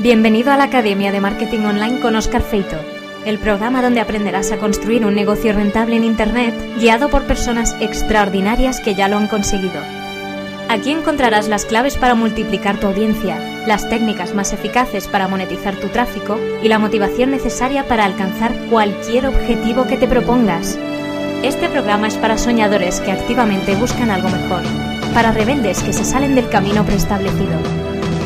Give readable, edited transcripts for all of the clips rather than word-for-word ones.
Bienvenido a la Academia de Marketing Online con Óscar Feito, el programa donde aprenderás a construir un negocio rentable en Internet guiado por personas extraordinarias que ya lo han conseguido. Aquí encontrarás las claves para multiplicar tu audiencia, las técnicas más eficaces para monetizar tu tráfico y la motivación necesaria para alcanzar cualquier objetivo que te propongas. Este programa es para soñadores que activamente buscan algo mejor, para rebeldes que se salen del camino preestablecido,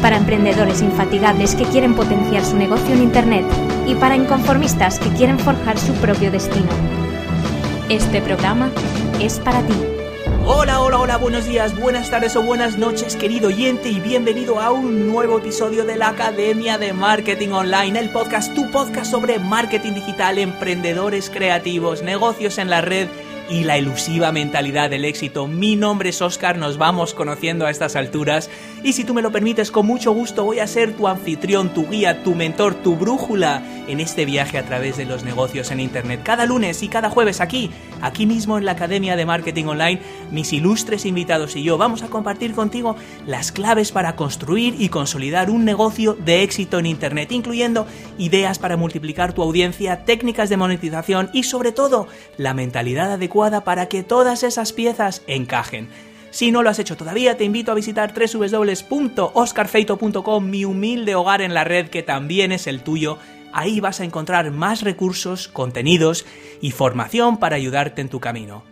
para emprendedores infatigables que quieren potenciar su negocio en Internet y para inconformistas que quieren forjar su propio destino. Este programa es para ti. Hola, buenos días, buenas tardes o buenas noches, querido oyente, y bienvenido a un nuevo episodio de la Academia de Marketing Online, el podcast, tu podcast sobre marketing digital, emprendedores creativos, negocios en la red y la elusiva mentalidad del éxito. Mi nombre es Óscar, nos vamos conociendo a estas alturas y si tú me lo permites, con mucho gusto voy a ser tu anfitrión, tu guía, tu mentor, tu brújula en este viaje a través de los negocios en Internet. Cada lunes y cada jueves aquí mismo en la Academia de Marketing Online, mis ilustres invitados y yo vamos a compartir contigo las claves para construir y consolidar un negocio de éxito en Internet, incluyendo ideas para multiplicar tu audiencia, técnicas de monetización y sobre todo la mentalidad adecuada para que todas esas piezas encajen. Si no lo has hecho todavía, te invito a visitar www.oscarfeito.com, mi humilde hogar en la red que también es el tuyo. Ahí vas a encontrar más recursos, contenidos y formación para ayudarte en tu camino.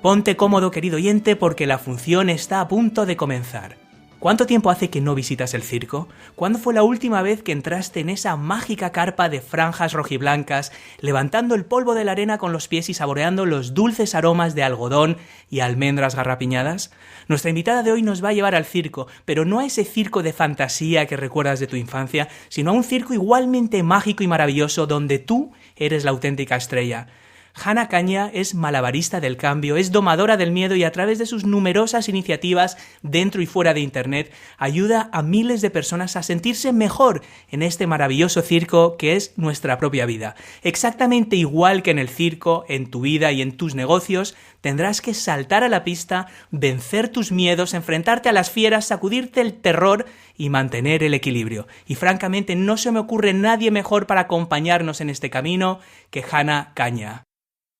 Ponte cómodo, querido oyente, porque la función está a punto de comenzar. ¿Cuánto tiempo hace que no visitas el circo? ¿Cuándo fue la última vez que entraste en esa mágica carpa de franjas rojiblancas, levantando el polvo de la arena con los pies y saboreando los dulces aromas de algodón y almendras garrapiñadas? Nuestra invitada de hoy nos va a llevar al circo, pero no a ese circo de fantasía que recuerdas de tu infancia, sino a un circo igualmente mágico y maravilloso donde tú eres la auténtica estrella. Hannah Caña es malabarista del cambio, es domadora del miedo y a través de sus numerosas iniciativas dentro y fuera de Internet ayuda a miles de personas a sentirse mejor en este maravilloso circo que es nuestra propia vida. Exactamente igual que en el circo, en tu vida y en tus negocios, tendrás que saltar a la pista, vencer tus miedos, enfrentarte a las fieras, sacudirte el terror y mantener el equilibrio. Y francamente no se me ocurre nadie mejor para acompañarnos en este camino que Hannah Caña.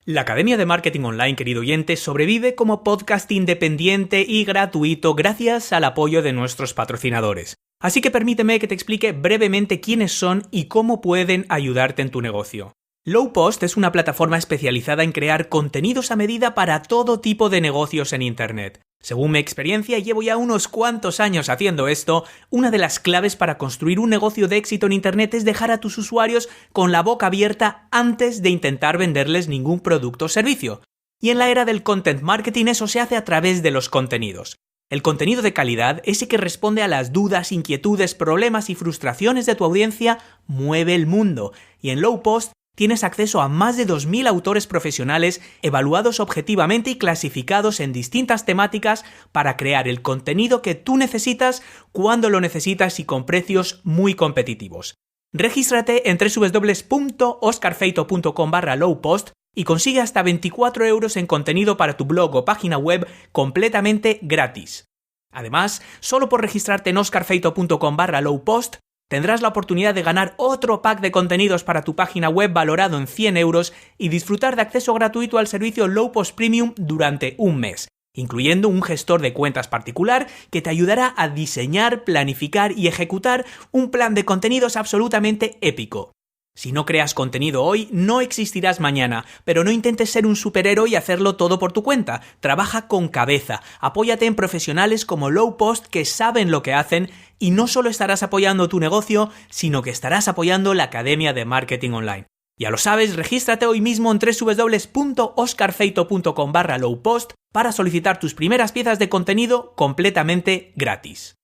La Academia de Marketing Online, querido oyente, sobrevive como podcast independiente y gratuito gracias al apoyo de nuestros patrocinadores. Así que permíteme que te explique brevemente quiénes son y cómo pueden ayudarte en tu negocio. Lowpost es una plataforma especializada en crear contenidos a medida para todo tipo de negocios en Internet. Según mi experiencia, llevo ya unos cuantos años haciendo esto, una de las claves para construir un negocio de éxito en Internet es dejar a tus usuarios con la boca abierta antes de intentar venderles ningún producto o servicio. Y en la era del content marketing eso se hace a través de los contenidos. El contenido de calidad, ese que responde a las dudas, inquietudes, problemas y frustraciones de tu audiencia, mueve el mundo. Y en Lowpost tienes acceso a más de 2.000 autores profesionales evaluados objetivamente y clasificados en distintas temáticas para crear el contenido que tú necesitas cuando lo necesitas y con precios muy competitivos. Regístrate en www.oscarfeito.com/lowpost y consigue hasta 24 € en contenido para tu blog o página web completamente gratis. Además, solo por registrarte en oscarfeito.com/lowpost tendrás la oportunidad de ganar otro pack de contenidos para tu página web valorado en 100 € y disfrutar de acceso gratuito al servicio Lowpost Premium durante un mes, incluyendo un gestor de cuentas particular que te ayudará a diseñar, planificar y ejecutar un plan de contenidos absolutamente épico. Si no creas contenido hoy, no existirás mañana, pero no intentes ser un superhéroe y hacerlo todo por tu cuenta. Trabaja con cabeza, apóyate en profesionales como Lowpost que saben lo que hacen y no solo estarás apoyando tu negocio, sino que estarás apoyando la Academia de Marketing Online. Ya lo sabes, regístrate hoy mismo en www.oscarfeito.com/lowpost para solicitar tus primeras piezas de contenido completamente gratis.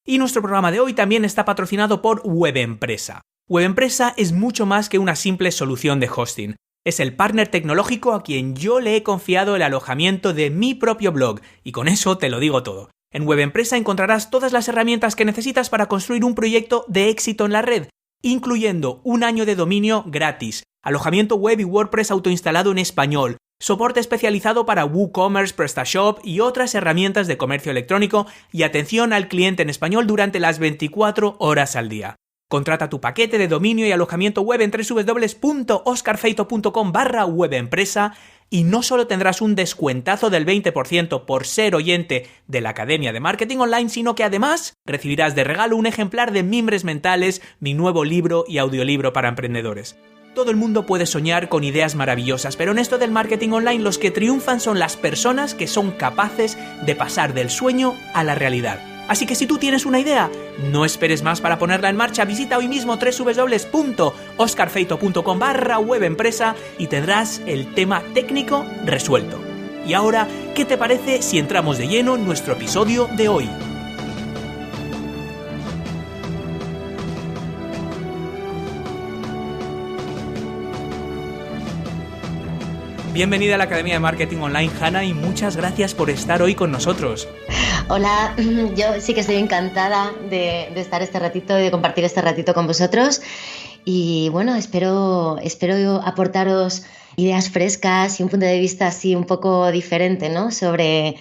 Y nuestro programa de hoy también está patrocinado por WebEmpresa. WebEmpresa es mucho más que una simple solución de hosting. Es el partner tecnológico a quien yo le he confiado el alojamiento de mi propio blog, y con eso te lo digo todo. En WebEmpresa encontrarás todas las herramientas que necesitas para construir un proyecto de éxito en la red, incluyendo un año de dominio gratis, alojamiento web y WordPress autoinstalado en español, soporte especializado para WooCommerce, PrestaShop y otras herramientas de comercio electrónico y atención al cliente en español durante las 24 horas al día. Contrata tu paquete de dominio y alojamiento web en www.oscarfeito.com/webempresa y no solo tendrás un descuentazo del 20% por ser oyente de la Academia de Marketing Online, sino que además recibirás de regalo un ejemplar de Mimbres Mentales, mi nuevo libro y audiolibro para emprendedores. Todo el mundo puede soñar con ideas maravillosas, pero en esto del marketing online los que triunfan son las personas que son capaces de pasar del sueño a la realidad. Así que si tú tienes una idea, no esperes más para ponerla en marcha. Visita hoy mismo www.oscarfeito.com/webempresa y tendrás el tema técnico resuelto. Y ahora, ¿qué te parece si entramos de lleno en nuestro episodio de hoy? Bienvenida a la Academia de Marketing Online, Hanna, y muchas gracias por estar hoy con nosotros. Hola, yo sí que estoy encantada de estar este ratito y de compartir este ratito con vosotros. Y bueno, espero aportaros ideas frescas y un punto de vista así un poco diferente, ¿no? Sobre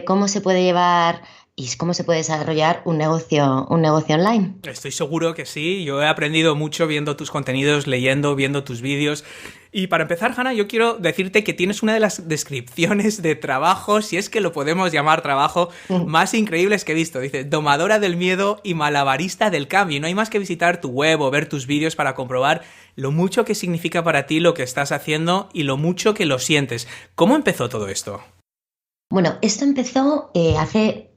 cómo se puede llevar y cómo se puede desarrollar un negocio online. Estoy seguro que sí. Yo he aprendido mucho viendo tus contenidos, leyendo, viendo tus vídeos. Y para empezar, Hanna, yo quiero decirte que tienes una de las descripciones de trabajo, si es que lo podemos llamar trabajo, más increíbles que he visto. Dice, domadora del miedo y malabarista del cambio. Y no hay más que visitar tu web o ver tus vídeos para comprobar lo mucho que significa para ti lo que estás haciendo y lo mucho que lo sientes. ¿Cómo empezó todo esto? Bueno, esto empezó hace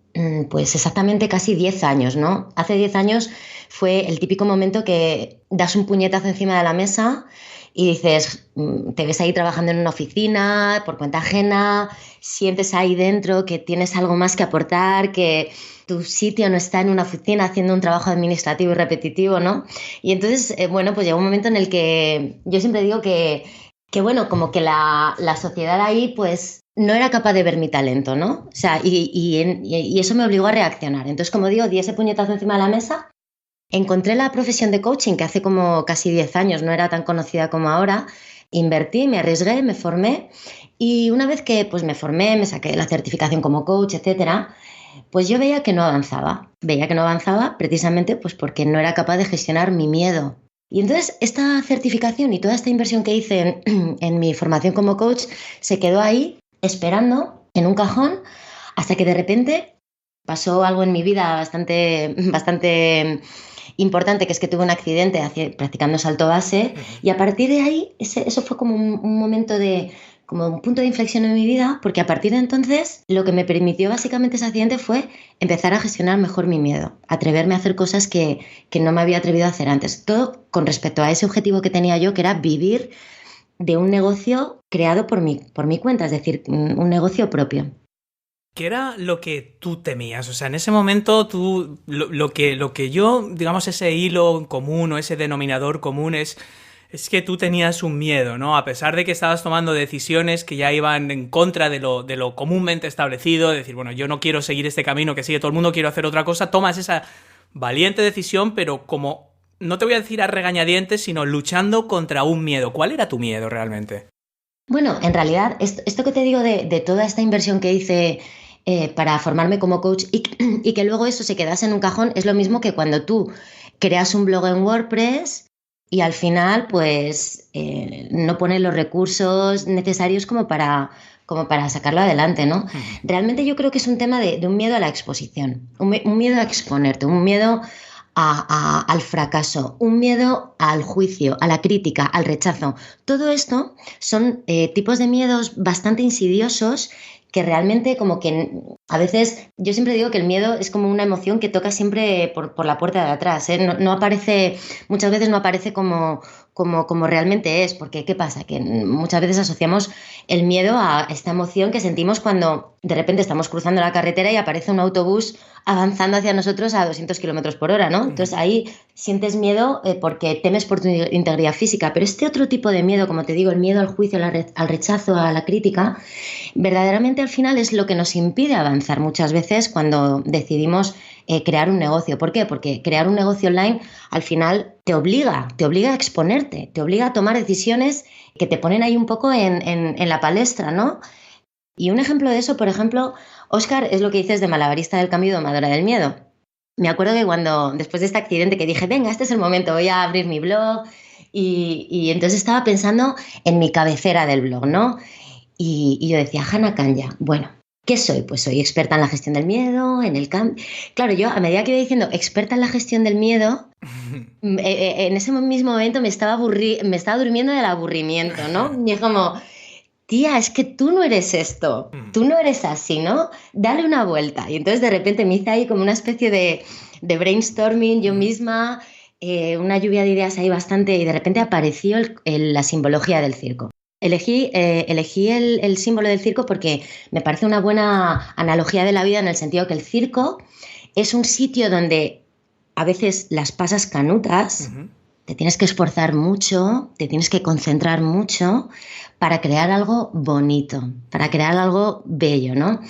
pues exactamente casi 10 años, ¿no? Hace 10 años fue el típico momento que das un puñetazo encima de la mesa y dices, te ves ahí trabajando en una oficina, por cuenta ajena, sientes ahí dentro que tienes algo más que aportar, que tu sitio no está en una oficina haciendo un trabajo administrativo y repetitivo, ¿no? Y entonces, bueno, pues llegó un momento en el que yo siempre digo que bueno, como que la sociedad ahí, pues no era capaz de ver mi talento, ¿no? O sea, y eso me obligó a reaccionar. Entonces, como digo, di ese puñetazo encima de la mesa, encontré la profesión de coaching, que hace como casi 10 años no era tan conocida como ahora, invertí, me arriesgué, me formé, y una vez que pues me formé, me saqué la certificación como coach, etcétera, pues yo veía que no avanzaba. Veía que no avanzaba precisamente pues porque no era capaz de gestionar mi miedo. Y entonces esta certificación y toda esta inversión que hice en mi formación como coach se quedó ahí esperando en un cajón hasta que de repente pasó algo en mi vida bastante importante, que es que tuve un accidente practicando salto base, y a partir de ahí eso fue como un momento como un punto de inflexión en mi vida, porque a partir de entonces lo que me permitió básicamente ese accidente fue empezar a gestionar mejor mi miedo, atreverme a hacer cosas que no me había atrevido a hacer antes. Todo con respecto a ese objetivo que tenía yo, que era vivir de un negocio creado por mi cuenta, es decir, un negocio propio. ¿Qué era lo que tú temías? O sea, en ese momento tú, lo que yo, digamos, ese hilo común o ese denominador común es que tú tenías un miedo, ¿no? A pesar de que estabas tomando decisiones que ya iban en contra de lo comúnmente establecido, decir, bueno, yo no quiero seguir este camino que sigue todo el mundo, quiero hacer otra cosa, tomas esa valiente decisión, pero como, no te voy a decir a regañadientes, sino luchando contra un miedo. ¿Cuál era tu miedo realmente? Bueno, en realidad, esto que te digo de toda esta inversión que hice para formarme como coach y que luego eso se quedase en un cajón, es lo mismo que cuando tú creas un blog en WordPress y al final pues no pones los recursos necesarios como para sacarlo adelante, ¿no? Realmente yo creo que es un tema de un miedo a la exposición, un miedo a exponerte, un miedo al fracaso, un miedo al juicio, a la crítica, al rechazo. Todo esto son tipos de miedos bastante insidiosos que realmente como que a veces, yo siempre digo que el miedo es como una emoción que toca siempre por la puerta de atrás, ¿eh? No aparece, muchas veces no aparece como realmente es, porque ¿qué pasa? Que muchas veces asociamos el miedo a esta emoción que sentimos cuando de repente estamos cruzando la carretera y aparece un autobús avanzando hacia nosotros a 200 kilómetros por hora, ¿no? Entonces ahí sientes miedo porque temes por tu integridad física, pero este otro tipo de miedo, como te digo, el miedo al juicio, al rechazo, a la crítica, verdaderamente al final es lo que nos impide avanzar muchas veces cuando decidimos crear un negocio. ¿Por qué? Porque crear un negocio online al final te obliga a exponerte, te obliga a tomar decisiones que te ponen ahí un poco en la palestra, ¿no? Y un ejemplo de eso, por ejemplo, Óscar, es lo que dices de malabarista del cambio y domadora del miedo. me acuerdo que después de este accidente que dije, venga, este es el momento, voy a abrir mi blog y entonces estaba pensando en mi cabecera del blog, ¿no? Y yo decía, Hannah Kanja, bueno, ¿qué soy? Pues soy experta en la gestión del miedo, en el cambio. Claro, yo a medida que iba diciendo experta en la gestión del miedo, en ese mismo momento me estaba durmiendo del aburrimiento, ¿no? Y es como, tía, es que tú no eres esto, tú no eres así, ¿no? Dale una vuelta. Y entonces de repente me hice ahí como una especie de brainstorming yo misma, una lluvia de ideas ahí bastante, y de repente apareció la simbología del circo. Elegí el símbolo del circo porque me parece una buena analogía de la vida, en el sentido que el circo es un sitio donde a veces las pasas canutas, te tienes que esforzar mucho, te tienes que concentrar mucho para crear algo bonito, para crear algo bello, ¿no?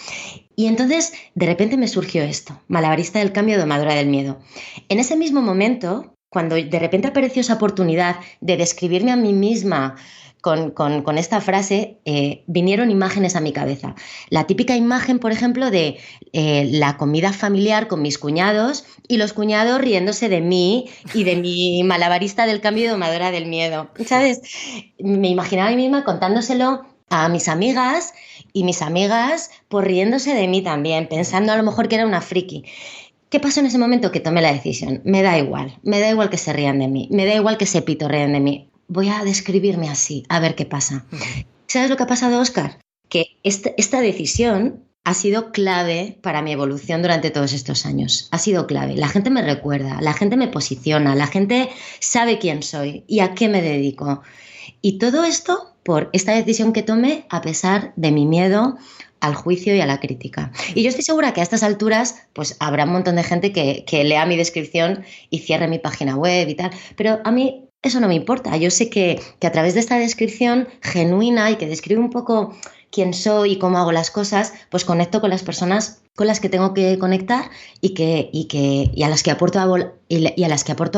Y entonces de repente me surgió esto, malabarista del cambio, domadora del miedo. En ese mismo momento, cuando de repente apareció esa oportunidad de describirme a mí misma con esta frase, vinieron imágenes a mi cabeza. La típica imagen, por ejemplo, de la comida familiar con mis cuñados y los cuñados riéndose de mí y de mi malabarista del cambio y domadora del miedo, ¿sabes? Me imaginaba a mí misma contándoselo a mis amigas y mis amigas pues riéndose de mí también, pensando a lo mejor que era una friki. ¿Qué pasó en ese momento? Que tomé la decisión. Me da igual que se rían de mí, me da igual que se pitorreen de mí. Voy a describirme así, a ver qué pasa. ¿Sabes lo que ha pasado, Óscar? Que esta decisión ha sido clave para mi evolución durante todos estos años. Ha sido clave. La gente me recuerda, la gente me posiciona, la gente sabe quién soy y a qué me dedico. Y todo esto por esta decisión que tomé a pesar de mi miedo al juicio y a la crítica. Y yo estoy segura que a estas alturas pues habrá un montón de gente que lea mi descripción y cierre mi página web y tal. Pero a mí eso no me importa. Yo sé que a través de esta descripción genuina y que describe un poco quién soy y cómo hago las cosas, pues conecto con las personas con las que tengo que conectar y a las que aporto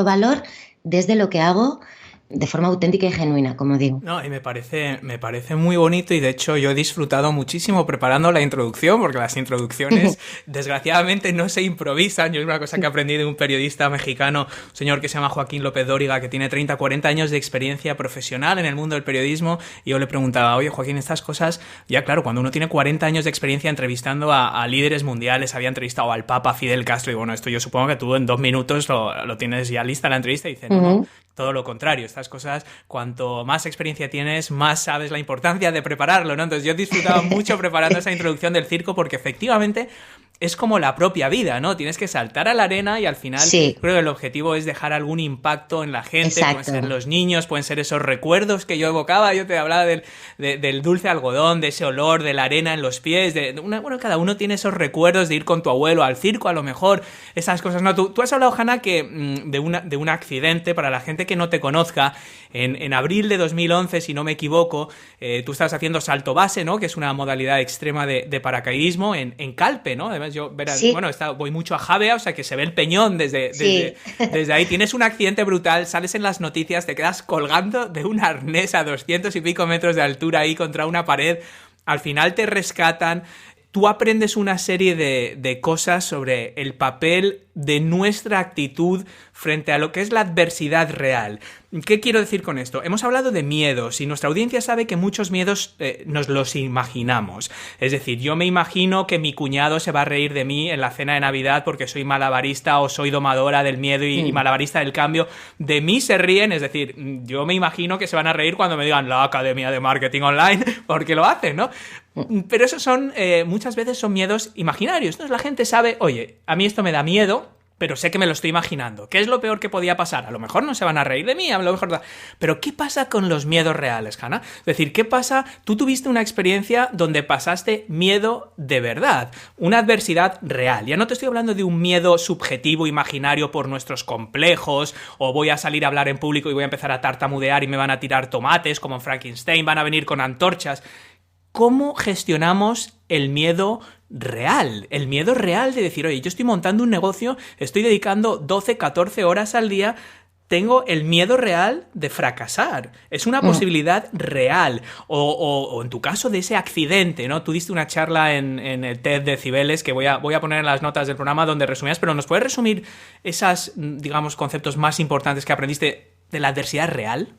valor desde lo que hago de forma auténtica y genuina, como digo. No, y me parece muy bonito, y de hecho yo he disfrutado muchísimo preparando la introducción, porque las introducciones desgraciadamente no se improvisan. Yo es una cosa que aprendí de un periodista mexicano, un señor que se llama Joaquín López Dóriga, que tiene 40 años de experiencia profesional en el mundo del periodismo, y yo le preguntaba, oye Joaquín, estas cosas, ya claro, cuando uno tiene 40 años de experiencia entrevistando a líderes mundiales, había entrevistado al Papa Fidel Castro, y bueno, esto yo supongo que tú en 2 minutos lo tienes ya lista la entrevista, y dice, no, todo lo contrario, estas cosas, cuanto más experiencia tienes, más sabes la importancia de prepararlo, ¿no? Entonces yo disfrutaba mucho preparando esa introducción del circo, porque efectivamente es como la propia vida, ¿no? Tienes que saltar a la arena y al final creo que el objetivo es dejar algún impacto en la gente. Exacto. Pueden ser los niños, pueden ser esos recuerdos que yo evocaba. Yo te hablaba del dulce algodón, de ese olor, de la arena en los pies. Bueno, cada uno tiene esos recuerdos de ir con tu abuelo al circo, a lo mejor, esas cosas. No, tú has hablado, Hannah, que de un accidente. Para la gente que no te conozca, en abril de 2011, si no me equivoco, tú estabas haciendo salto base, ¿no? Que es una modalidad extrema de paracaidismo en Calpe, ¿no? Además, yo voy mucho a Javea, o sea que se ve el peñón desde ahí. Tienes un accidente brutal, sales en las noticias, te quedas colgando de un arnés a 200 y pico metros de altura ahí contra una pared. Al final te rescatan. Tú aprendes una serie de cosas sobre el papel de nuestra actitud frente a lo que es la adversidad real. ¿Qué quiero decir con esto? Hemos hablado de miedos y nuestra audiencia sabe que muchos miedos nos los imaginamos. Es decir, yo me imagino que mi cuñado se va a reír de mí en la cena de Navidad porque soy malabarista o soy domadora del miedo y malabarista del cambio. De mí se ríen, es decir, yo me imagino que se van a reír cuando me digan la Academia de Marketing Online, porque lo hacen, ¿no? Pero esos muchas veces son miedos imaginarios. Entonces la gente sabe, oye, a mí esto me da miedo, pero sé que me lo estoy imaginando. ¿Qué es lo peor que podía pasar? A lo mejor no se van a reír de mí, a lo mejor... Pero ¿qué pasa con los miedos reales, Hannah? Es decir, ¿qué pasa? Tú tuviste una experiencia donde pasaste miedo de verdad, una adversidad real. Ya no te estoy hablando de un miedo subjetivo, imaginario por nuestros complejos, o voy a salir a hablar en público y voy a empezar a tartamudear y me van a tirar tomates, como en Frankenstein, van a venir con antorchas. ¿Cómo gestionamos el miedo real? El miedo real de decir, oye, yo estoy montando un negocio, estoy dedicando 12, 14 horas al día, tengo el miedo real de fracasar. Es una posibilidad real. O en tu caso de ese accidente, ¿no? Tú diste una charla en el TED de Cibeles que voy a poner en las notas del programa donde resumías, pero ¿nos puedes resumir esos, digamos, conceptos más importantes que aprendiste de la adversidad real?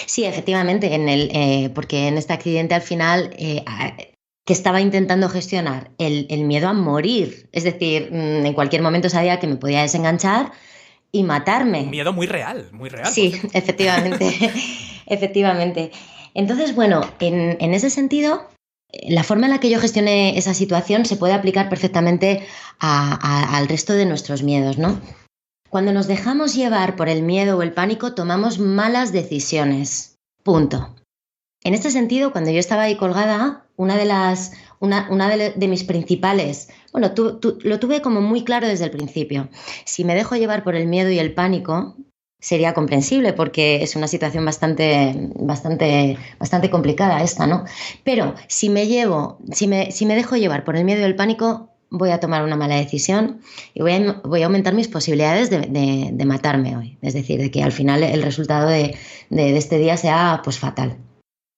Sí, efectivamente, porque en este accidente al final que estaba intentando gestionar el miedo a morir. Es decir, en cualquier momento sabía que me podía desenganchar y matarme. Un miedo muy real, muy real. Sí, efectivamente, efectivamente. Entonces, bueno, en ese sentido, la forma en la que yo gestioné esa situación se puede aplicar perfectamente al resto de nuestros miedos, ¿no? Cuando nos dejamos llevar por el miedo o el pánico, tomamos malas decisiones. Punto. En este sentido, cuando yo estaba ahí colgada, una de mis principales, bueno, lo tuve como muy claro desde el principio. Si me dejo llevar por el miedo y el pánico, sería comprensible porque es una situación bastante complicada esta, ¿no? Pero si me dejo llevar por el miedo y el pánico, voy a tomar una mala decisión y voy a aumentar mis posibilidades de matarme hoy. Es decir, de que al final el resultado de este día sea pues fatal.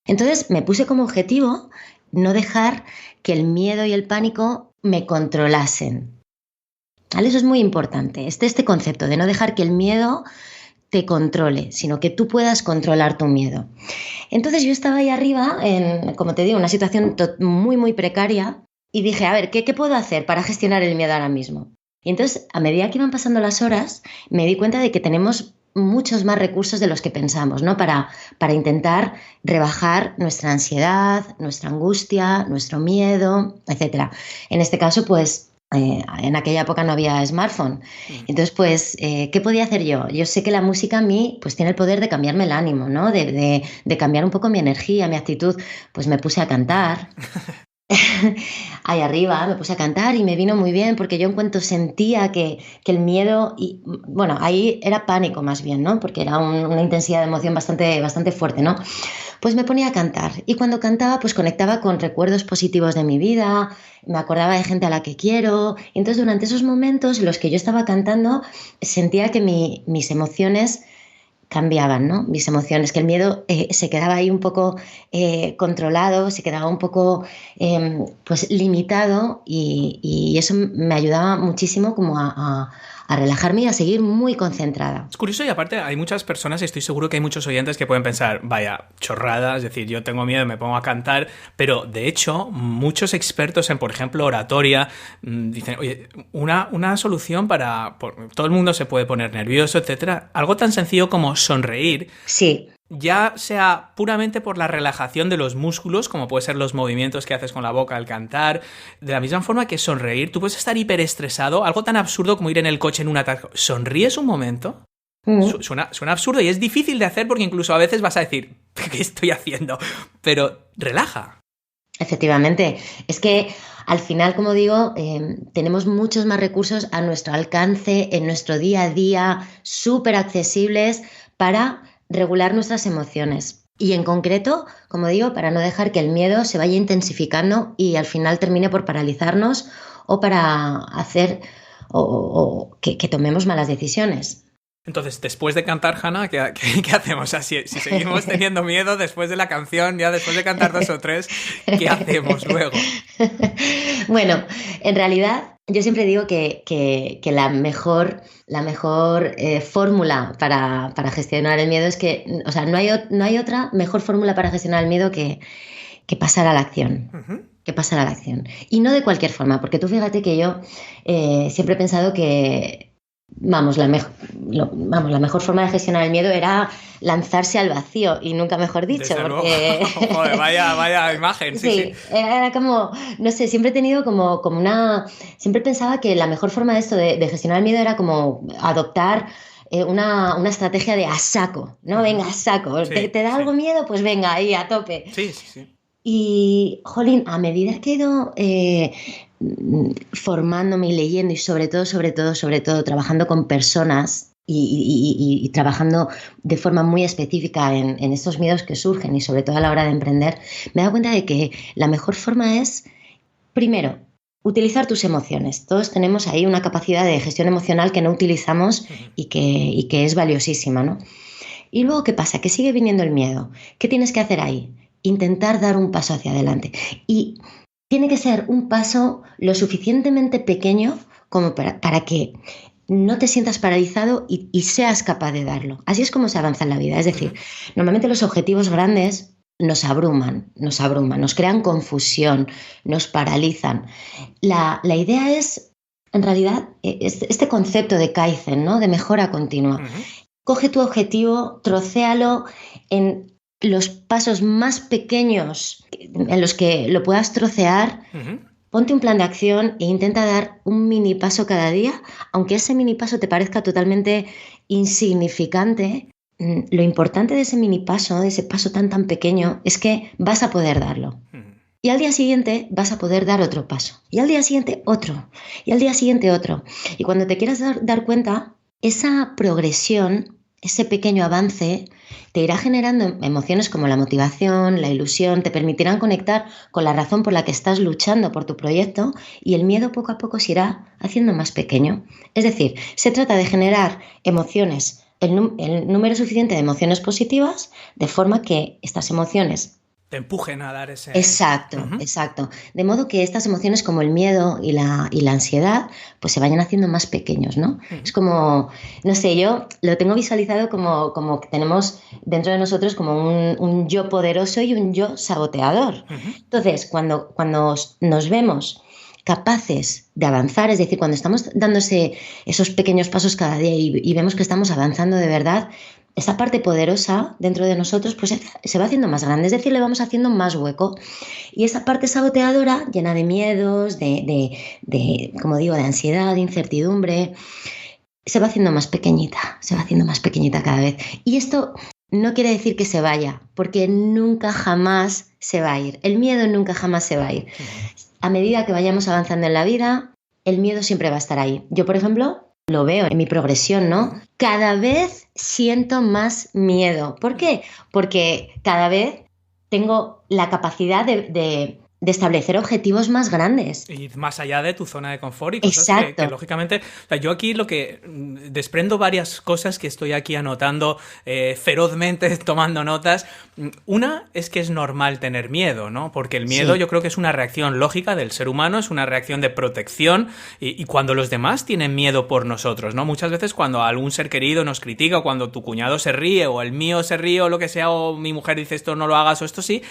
Entonces me puse como objetivo no dejar que el miedo y el pánico me controlasen. ¿Vale? Eso es muy importante, este concepto de no dejar que el miedo te controle, sino que tú puedas controlar tu miedo. Entonces yo estaba ahí arriba, como te digo, una situación muy, muy precaria y dije, a ver, ¿qué puedo hacer para gestionar el miedo ahora mismo? Y entonces, a medida que iban pasando las horas, me di cuenta de que tenemos muchos más recursos de los que pensamos, ¿no? Para intentar rebajar nuestra ansiedad, nuestra angustia, nuestro miedo, etc. En este caso, pues, en aquella época no había smartphone. Entonces, pues, ¿qué podía hacer yo? Yo sé que la música a mí pues, tiene el poder de cambiarme el ánimo, ¿no? De cambiar un poco mi energía, mi actitud. Pues me puse a cantar. Ahí arriba me puse a cantar y me vino muy bien porque yo en cuanto sentía que el miedo, y bueno, ahí era pánico más bien, ¿no? Porque era una intensidad de emoción bastante fuerte, ¿no? Pues me ponía a cantar y cuando cantaba pues conectaba con recuerdos positivos de mi vida, me acordaba de gente a la que quiero y entonces durante esos momentos en los que yo estaba cantando sentía que mis emociones cambiaban, ¿no? Mis emociones, que el miedo se quedaba ahí un poco controlado, se quedaba un poco pues limitado y eso me ayudaba muchísimo como a relajarme y a seguir muy concentrada. Es curioso y aparte hay muchas personas, y estoy seguro que hay muchos oyentes que pueden pensar, vaya, chorrada, es decir, yo tengo miedo, me pongo a cantar, pero de hecho muchos expertos en, por ejemplo, oratoria, dicen, oye, una solución todo el mundo se puede poner nervioso, etcétera, algo tan sencillo como sonreír. Sí. Ya sea puramente por la relajación de los músculos, como puede ser los movimientos que haces con la boca al cantar, de la misma forma que sonreír, tú puedes estar hiperestresado, algo tan absurdo como ir en el coche en un atasco. ¿Sonríes un momento? Suena absurdo y es difícil de hacer porque incluso a veces vas a decir, ¿qué estoy haciendo? Pero relaja. Efectivamente, es que al final, como digo, tenemos muchos más recursos a nuestro alcance, en nuestro día a día, súper accesibles para regular nuestras emociones y en concreto, como digo, para no dejar que el miedo se vaya intensificando y al final termine por paralizarnos o para hacer que tomemos malas decisiones. Entonces, después de cantar, Hanna, ¿qué hacemos? O sea, si seguimos teniendo miedo después de la canción, ya después de cantar 2 o 3, ¿qué hacemos luego? Bueno, en realidad yo siempre digo que la mejor fórmula para gestionar el miedo es que, o sea, no hay otra mejor fórmula para gestionar el miedo que pasar a la acción. Uh-huh. Que pasar a la acción. Y no de cualquier forma, porque tú fíjate que yo siempre he pensado que la mejor forma de gestionar el miedo era lanzarse al vacío y nunca mejor dicho. Desde porque... luego. Joder, vaya imagen. Sí. Era como, no sé, siempre he tenido siempre pensaba que la mejor forma de esto de gestionar el miedo era como adoptar una estrategia de a saco, ¿no? Venga, a saco. Sí, ¿Te da algo miedo? Pues venga, ahí, a tope. Sí. Y, jolín, a medida que he ido formándome y leyendo y sobre todo trabajando con personas y trabajando de forma muy específica en estos miedos que surgen y sobre todo a la hora de emprender, me he dado cuenta de que la mejor forma es, primero, utilizar tus emociones. Todos tenemos ahí una capacidad de gestión emocional que no utilizamos y que es valiosísima, ¿no? Y luego, ¿qué pasa? Que sigue viniendo el miedo. ¿Qué tienes que hacer ahí? Intentar dar un paso hacia adelante. Y tiene que ser un paso lo suficientemente pequeño como para que no te sientas paralizado y seas capaz de darlo. Así es como se avanza en la vida. Es decir, normalmente los objetivos grandes nos abruman, nos crean confusión, nos paralizan. La idea es, en realidad, este concepto de Kaizen, ¿no? De mejora continua. Coge tu objetivo, trocéalo en los pasos más pequeños en los que lo puedas trocear. Ponte un plan de acción e intenta dar un mini paso cada día, aunque ese mini paso te parezca totalmente insignificante. Lo importante de ese mini paso, de ese paso tan pequeño, es que vas a poder darlo. Y al día siguiente vas a poder dar otro paso. Y al día siguiente otro. Y al día siguiente otro. Y cuando te quieras dar cuenta, esa progresión, ese pequeño avance, te irá generando emociones como la motivación, la ilusión, te permitirán conectar con la razón por la que estás luchando por tu proyecto y el miedo poco a poco se irá haciendo más pequeño. Es decir, se trata de generar emociones, el número suficiente de emociones positivas, de forma que estas emociones te empujen a dar ese... Exacto. De modo que estas emociones como el miedo y la ansiedad pues se vayan haciendo más pequeños, ¿no? Es como, no sé, yo lo tengo visualizado como que tenemos dentro de nosotros como un yo poderoso y un yo saboteador. Entonces, cuando nos vemos capaces de avanzar, es decir, cuando estamos dándose esos pequeños pasos cada día y vemos que estamos avanzando de verdad, esa parte poderosa dentro de nosotros pues se va haciendo más grande, es decir, le vamos haciendo más hueco. Y esa parte saboteadora, llena de miedos, como digo, de ansiedad, de incertidumbre, se va haciendo más pequeñita cada vez. Y esto no quiere decir que se vaya, porque nunca jamás se va a ir. El miedo nunca jamás se va a ir. A medida que vayamos avanzando en la vida, el miedo siempre va a estar ahí. Yo, por ejemplo, lo veo en mi progresión, ¿no? Cada vez siento más miedo. ¿Por qué? Porque cada vez tengo la capacidad de establecer objetivos más grandes. Y más allá de tu zona de confort y cosas que lógicamente... O sea, yo aquí lo que desprendo varias cosas que estoy aquí anotando ferozmente, tomando notas. Una es que es normal tener miedo, ¿no? Porque el miedo yo creo que es una reacción lógica del ser humano, es una reacción de protección y cuando los demás tienen miedo por nosotros, ¿no? Muchas veces cuando algún ser querido nos critica o cuando tu cuñado se ríe o el mío se ríe o lo que sea o mi mujer dice esto no lo hagas o esto sí...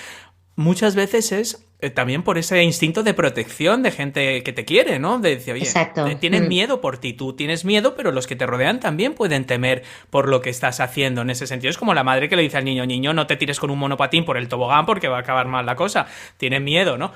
Muchas veces es también por ese instinto de protección de gente que te quiere, ¿no? De decir, oye, tienen miedo por ti, tú tienes miedo, pero los que te rodean también pueden temer por lo que estás haciendo. En ese sentido es como la madre que le dice al niño, no te tires con un monopatín por el tobogán porque va a acabar mal la cosa. Tienen miedo, ¿no?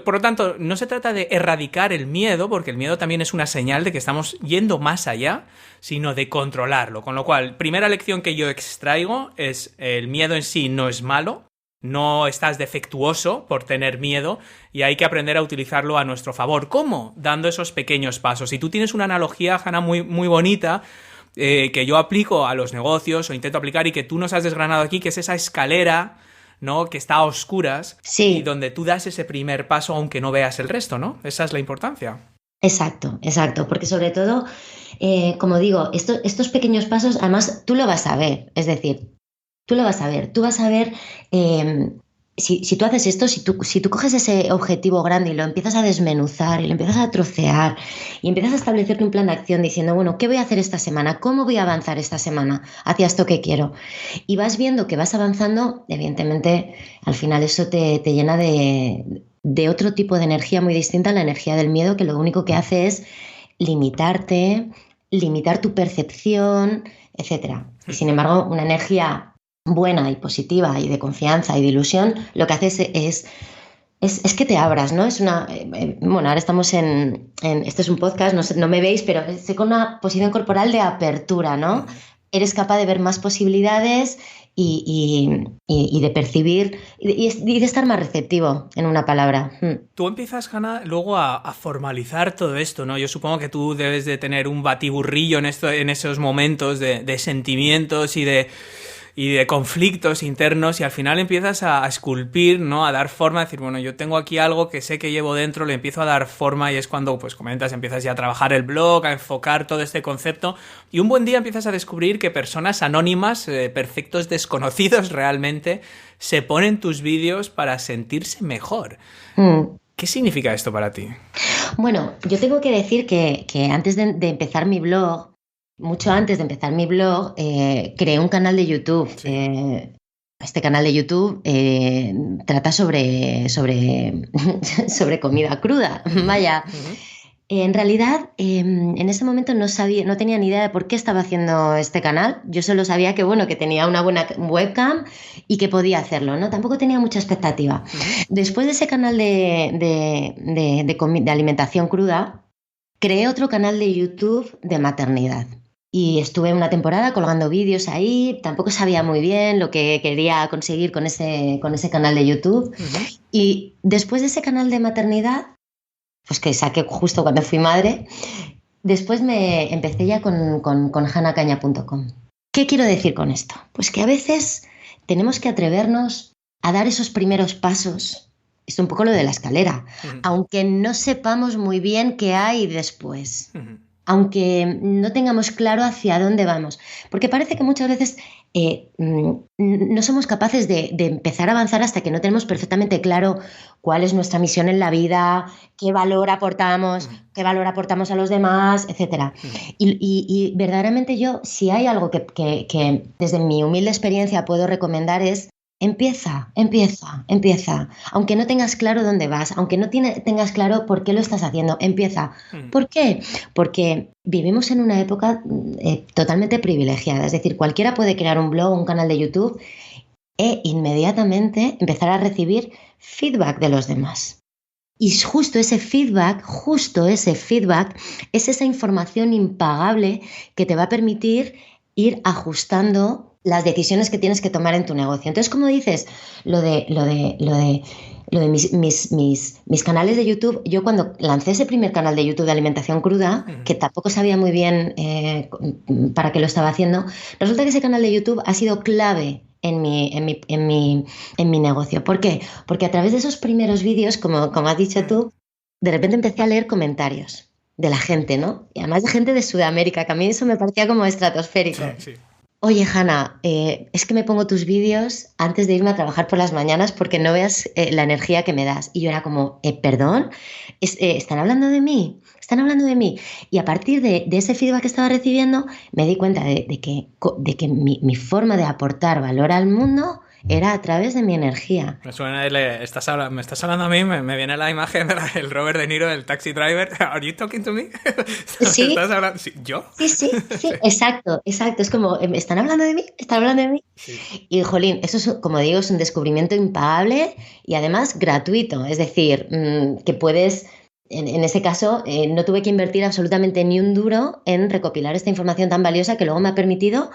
Por lo tanto, no se trata de erradicar el miedo, porque el miedo también es una señal de que estamos yendo más allá, sino de controlarlo. Con lo cual, primera lección que yo extraigo es el miedo en sí no es malo. No estás defectuoso por tener miedo y hay que aprender a utilizarlo a nuestro favor. ¿Cómo? Dando esos pequeños pasos. Y tú tienes una analogía, Hanna, muy, muy bonita que yo aplico a los negocios o intento aplicar y que tú nos has desgranado aquí, que es esa escalera, ¿no? Que está a oscuras y donde tú das ese primer paso aunque no veas el resto, ¿no? Esa es la importancia. Exacto, porque sobre todo, como digo, estos pequeños pasos, además tú lo vas a ver, es decir, tú vas a ver, si tú haces esto, si tú coges ese objetivo grande y lo empiezas a desmenuzar y lo empiezas a trocear y empiezas a establecerte un plan de acción diciendo, bueno, ¿qué voy a hacer esta semana? ¿Cómo voy a avanzar esta semana hacia esto que quiero? Y vas viendo que vas avanzando, evidentemente, al final eso te llena de otro tipo de energía muy distinta a la energía del miedo, que lo único que hace es limitarte, limitar tu percepción, etc. Y sin embargo, una energía buena y positiva y de confianza y de ilusión, lo que hace es que te abras, ¿no? Es una... bueno, ahora estamos en este es un podcast, no me veis, pero estoy con una posición corporal de apertura, ¿no? Eres capaz de ver más posibilidades y de percibir y de estar más receptivo, en una palabra. Tú empiezas, Hanna, luego a formalizar todo esto, ¿no? Yo supongo que tú debes de tener un batiburrillo en esos momentos de sentimientos y y de conflictos internos, y al final empiezas a esculpir, ¿no? A dar forma, a decir, bueno, yo tengo aquí algo que sé que llevo dentro, le empiezo a dar forma, y es cuando, pues comentas, empiezas ya a trabajar el blog, a enfocar todo este concepto, y un buen día empiezas a descubrir que personas anónimas, perfectos desconocidos realmente, se ponen tus vídeos para sentirse mejor. ¿Qué significa esto para ti? Bueno, yo tengo que decir que antes de empezar mi blog, mucho antes de empezar mi blog, creé un canal de YouTube. Sí. Este canal de YouTube trata sobre comida cruda. Vaya. En realidad, en ese momento no tenía ni idea de por qué estaba haciendo este canal. Yo solo sabía que, bueno, que tenía una buena webcam y que podía hacerlo, ¿no? Tampoco tenía mucha expectativa. Después de ese canal de alimentación cruda, creé otro canal de YouTube de maternidad. Y estuve una temporada colgando vídeos ahí. Tampoco sabía muy bien lo que quería conseguir con ese canal de YouTube. Y después de ese canal de maternidad, pues que saqué justo cuando fui madre, después me empecé ya con hanacaña.com. ¿Qué quiero decir con esto? Pues que a veces tenemos que atrevernos a dar esos primeros pasos. Es un poco lo de la escalera, aunque no sepamos muy bien qué hay después. Aunque no tengamos claro hacia dónde vamos. Porque parece que muchas veces no somos capaces de empezar a avanzar hasta que no tenemos perfectamente claro cuál es nuestra misión en la vida, qué valor aportamos a los demás, etc. Y verdaderamente yo, si hay algo que desde mi humilde experiencia puedo recomendar es: empieza. Aunque no tengas claro dónde vas, aunque no tengas claro por qué lo estás haciendo, empieza. ¿Por qué? Porque vivimos en una época totalmente privilegiada. Es decir, cualquiera puede crear un blog, un canal de YouTube e inmediatamente empezar a recibir feedback de los demás. Y justo ese feedback es esa información impagable que te va a permitir ir ajustando las decisiones que tienes que tomar en tu negocio. Entonces, como dices, lo de mis canales de YouTube, yo cuando lancé ese primer canal de YouTube de alimentación cruda, que tampoco sabía muy bien para qué lo estaba haciendo, resulta que ese canal de YouTube ha sido clave en mi negocio. ¿Por qué? Porque a través de esos primeros vídeos, como has dicho tú, de repente empecé a leer comentarios de la gente, ¿no? Y además de gente de Sudamérica, que a mí eso me parecía como estratosférico. Sí. Oye, Hanna, es que me pongo tus vídeos antes de irme a trabajar por las mañanas porque no veas la energía que me das. Y yo era como, ¿perdón? ¿Están hablando de mí? Y a partir de ese feedback que estaba recibiendo, me di cuenta de que mi forma de aportar valor al mundo era a través de mi energía. Me suena, me estás hablando a mí, me viene la imagen del Robert De Niro, del Taxi Driver. ¿Are you talking to me? ¿Sí? ¿Estás hablando? ¿Sí? ¿Yo? Sí, exacto. Es como, ¿están hablando de mí? Sí. Y, jolín, eso es, como digo, es un descubrimiento impagable y además gratuito. Es decir, que puedes... En ese caso, no tuve que invertir absolutamente ni un duro en recopilar esta información tan valiosa que luego me ha permitido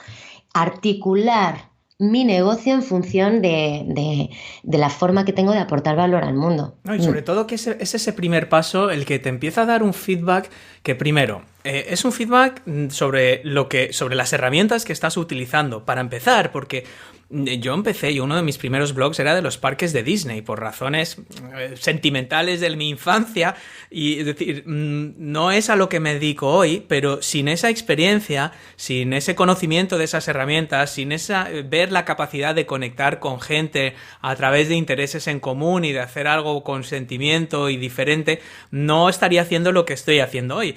articular mi negocio en función de la forma que tengo de aportar valor al mundo. No, y sobre todo que es ese primer paso el que te empieza a dar un feedback que primero es un feedback sobre las herramientas que estás utilizando para empezar, porque yo empecé y uno de mis primeros blogs era de los parques de Disney por razones sentimentales de mi infancia, y es decir, no es a lo que me dedico hoy, pero sin esa experiencia, sin ese conocimiento de esas herramientas, sin ver la capacidad de conectar con gente a través de intereses en común y de hacer algo con sentimiento y diferente, no estaría haciendo lo que estoy haciendo hoy.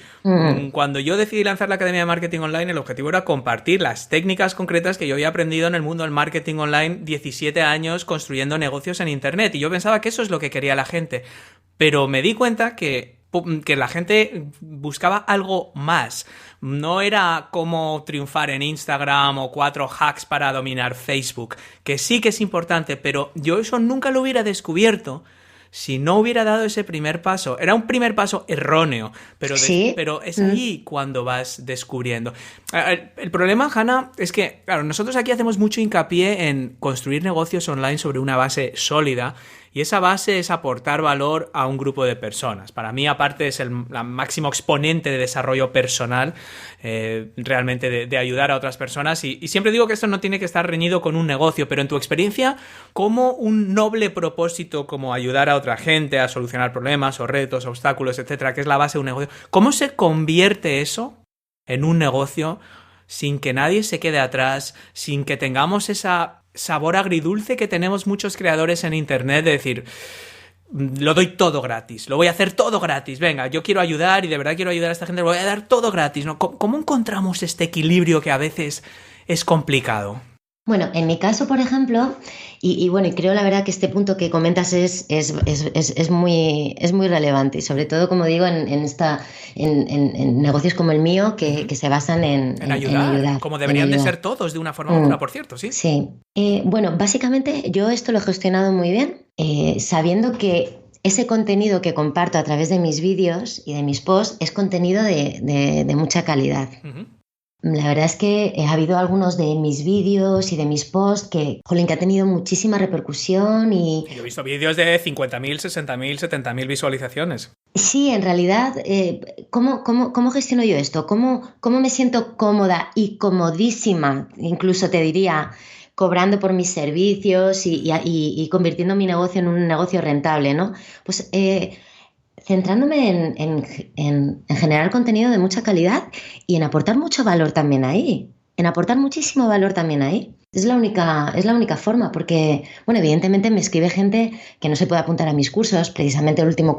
Cuando yo decidí lanzar la Academia de Marketing Online, el objetivo era compartir las técnicas concretas que yo había aprendido en el mundo del marketing online, 17 años construyendo negocios en internet, y yo pensaba que eso es lo que quería la gente, pero me di cuenta que la gente buscaba algo más. No era cómo triunfar en Instagram o 4 hacks para dominar Facebook, que sí que es importante, pero yo eso nunca lo hubiera descubierto si no hubiera dado ese primer paso. Era un primer paso erróneo, pero es ahí cuando vas descubriendo. El problema, Hanna, es que, claro, nosotros aquí hacemos mucho hincapié en construir negocios online sobre una base sólida, Y esa base es aportar valor a un grupo de personas. Para mí, aparte, es el máximo exponente de desarrollo personal, realmente de ayudar a otras personas. Y siempre digo que esto no tiene que estar reñido con un negocio, pero en tu experiencia, ¿cómo un noble propósito como ayudar a otra gente a solucionar problemas o retos, obstáculos, etcétera, que es la base de un negocio, cómo se convierte eso en un negocio sin que nadie se quede atrás, sin que tengamos esa sabor agridulce que tenemos muchos creadores en internet de decir, lo doy todo gratis, lo voy a hacer todo gratis, venga, yo quiero ayudar y de verdad quiero ayudar a esta gente, lo voy a dar todo gratis, ¿no? ¿Cómo encontramos este equilibrio que a veces es complicado? Bueno, en mi caso, por ejemplo, y bueno, y creo la verdad que este punto que comentas es muy relevante, y sobre todo, como digo, en negocios como el mío que se basan en ayudar. Como deberían de ser todos, de una forma u otra, por cierto, ¿sí? Sí. Bueno, básicamente yo esto lo he gestionado muy bien, sabiendo que ese contenido que comparto a través de mis vídeos y de mis posts es contenido de mucha calidad. Uh-huh. La verdad es que ha habido algunos de mis vídeos y de mis posts que ha tenido muchísima repercusión y... Yo he visto vídeos de 50.000, 60.000, 70.000 visualizaciones. Sí, en realidad, ¿cómo gestiono yo esto? ¿Cómo me siento cómoda y comodísima, incluso te diría, cobrando por mis servicios y convirtiendo mi negocio en un negocio rentable, ¿no? Pues... centrándome en generar contenido de mucha calidad y en aportar mucho valor también ahí, en aportar muchísimo valor también ahí. Es la única forma, porque, bueno, evidentemente me escribe gente que no se puede apuntar a mis cursos. Precisamente el último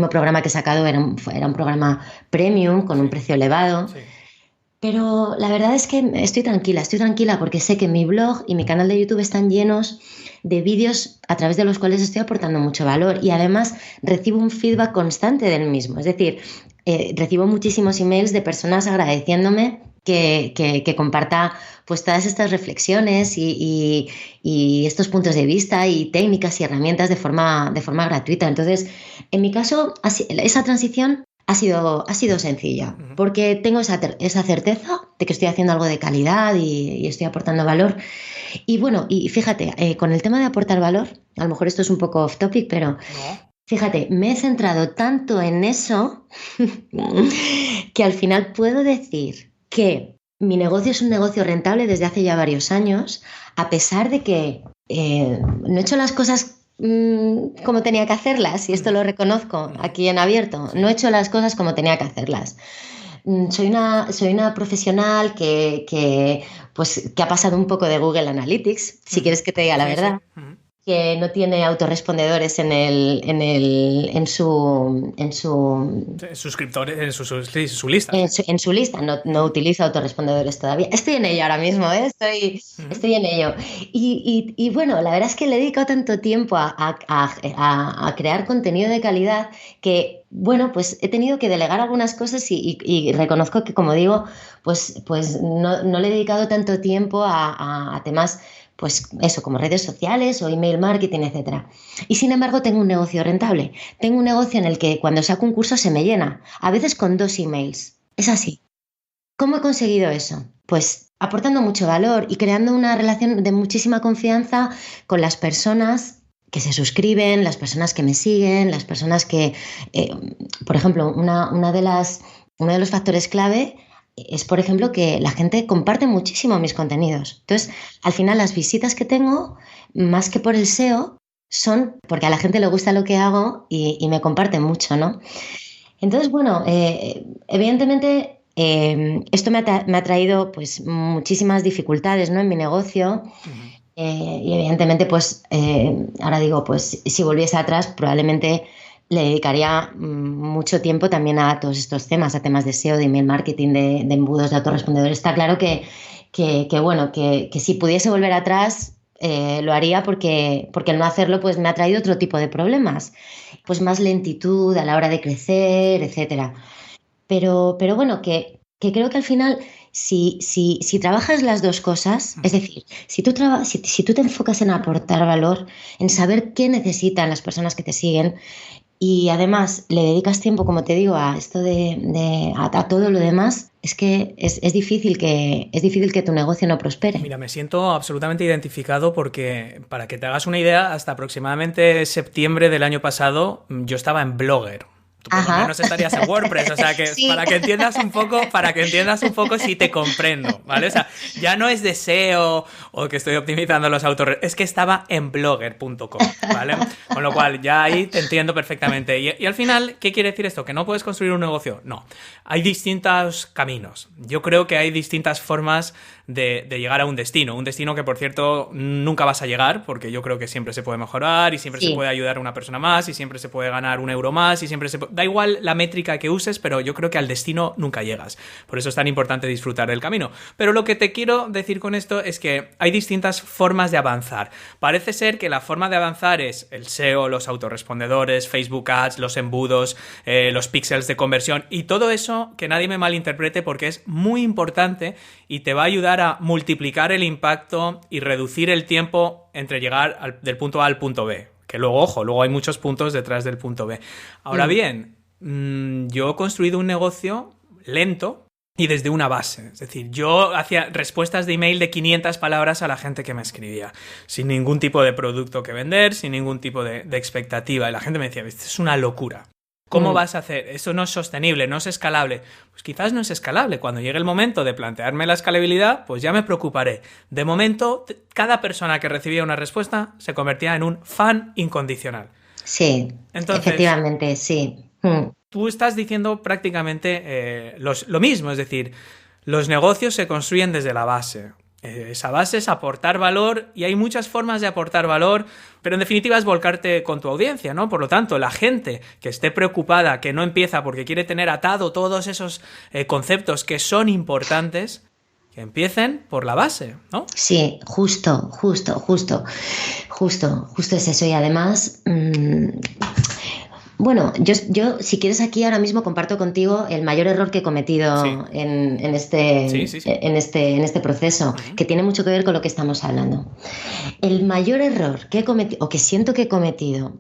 programa que he sacado era un programa premium con un precio elevado. Sí. Pero la verdad es que estoy tranquila porque sé que mi blog y mi canal de YouTube están llenos de vídeos a través de los cuales estoy aportando mucho valor y además recibo un feedback constante del mismo. Es decir, recibo muchísimos emails de personas agradeciéndome que comparta pues todas estas reflexiones y estos puntos de vista y técnicas y herramientas de forma gratuita. Entonces, en mi caso, esa transición ha sido sencilla, porque tengo esa certeza de que estoy haciendo algo de calidad y estoy aportando valor. Y bueno, y fíjate, con el tema de aportar valor, a lo mejor esto es un poco off topic, pero fíjate, me he centrado tanto en eso que al final puedo decir que mi negocio es un negocio rentable desde hace ya varios años, a pesar de que no he hecho las cosas como tenía que hacerlas, y esto lo reconozco aquí en abierto. No he hecho las cosas como tenía que hacerlas. Soy una profesional que ha pasado un poco de Google Analytics, si quieres que te diga la verdad. Que no tiene autorrespondedores en su suscriptores, en su lista. En su lista, no utilizo autorrespondedores todavía. Estoy en ello ahora mismo, estoy en ello. Y bueno, la verdad es que le he dedicado tanto tiempo a crear contenido de calidad que, bueno, pues he tenido que delegar algunas cosas y reconozco que, como digo, pues no le he dedicado tanto tiempo a temas, pues eso, como redes sociales o email marketing, etc. Y sin embargo tengo un negocio rentable. Tengo un negocio en el que cuando saco un curso se me llena, a veces con 2 emails. Es así. ¿Cómo he conseguido eso? Pues aportando mucho valor y creando una relación de muchísima confianza con las personas que se suscriben, las personas que me siguen, las personas que, por ejemplo, uno de los factores clave es, por ejemplo, que la gente comparte muchísimo mis contenidos. Entonces, al final, las visitas que tengo, más que por el SEO, son porque a la gente le gusta lo que hago y me comparten mucho, ¿no? Entonces, bueno, evidentemente, esto me ha traído pues muchísimas dificultades, ¿no?, en mi negocio. Y evidentemente, pues, ahora digo, pues, si volviese atrás, probablemente le dedicaría mucho tiempo también a todos estos temas, a temas de SEO, de email marketing, de embudos, de autorrespondedores. Está claro que si pudiese volver atrás lo haría porque el no hacerlo pues me ha traído otro tipo de problemas, pues más lentitud a la hora de crecer, etcétera. Pero bueno, que creo que al final si trabajas las dos cosas, es decir, si tú te enfocas en aportar valor, en saber qué necesitan las personas que te siguen, y además le dedicas tiempo, como te digo, a esto a todo lo demás, es que es difícil que tu negocio no prospere. Mira, me siento absolutamente identificado porque, para que te hagas una idea, hasta aproximadamente septiembre del año pasado yo estaba en Blogger. Tú por lo menos estarías en WordPress, o sea que sí. para que entiendas un poco si te comprendo, ¿vale? O sea, ya no es de SEO o que estoy optimizando los es que estaba en blogger.com, ¿vale? Con lo cual ya ahí te entiendo perfectamente. Y al final, ¿qué quiere decir esto? ¿Que no puedes construir un negocio? No. Hay distintos caminos. Yo creo que hay distintas formas de llegar a un destino que, por cierto, nunca vas a llegar, porque yo creo que siempre se puede mejorar y siempre se puede ayudar a una persona más y siempre se puede ganar €1 más y siempre da igual la métrica que uses, pero yo creo que al destino nunca llegas. Por eso es tan importante disfrutar del camino. Pero lo que te quiero decir con esto es que hay distintas formas de avanzar. Parece ser que la forma de avanzar es el SEO, los autorrespondedores, Facebook Ads, los embudos, los píxeles de conversión y todo eso, que nadie me malinterprete, porque es muy importante y te va a ayudar a multiplicar el impacto y reducir el tiempo entre llegar del punto A al punto B. Que luego, ojo, luego hay muchos puntos detrás del punto B. Ahora bien, yo he construido un negocio lento y desde una base. Es decir, yo hacía respuestas de email de 500 palabras a la gente que me escribía, sin ningún tipo de producto que vender, sin ningún tipo de expectativa. Y la gente me decía, esto es una locura. ¿Cómo vas a hacer? Eso no es sostenible, no es escalable. Pues quizás no es escalable. Cuando llegue el momento de plantearme la escalabilidad, pues ya me preocuparé. De momento, cada persona que recibía una respuesta se convertía en un fan incondicional. Sí, entonces, efectivamente, sí. Tú estás diciendo prácticamente lo mismo, es decir, los negocios se construyen desde la base. Esa base es aportar valor y hay muchas formas de aportar valor, pero en definitiva es volcarte con tu audiencia, ¿no? Por lo tanto, la gente que esté preocupada, que no empieza porque quiere tener atado todos esos conceptos que son importantes, que empiecen por la base, ¿no? Sí, justo es eso. Y además, bueno, yo si quieres aquí ahora mismo comparto contigo el mayor error que he cometido en este proceso, que tiene mucho que ver con lo que estamos hablando. El mayor error que he cometido, o que siento que he cometido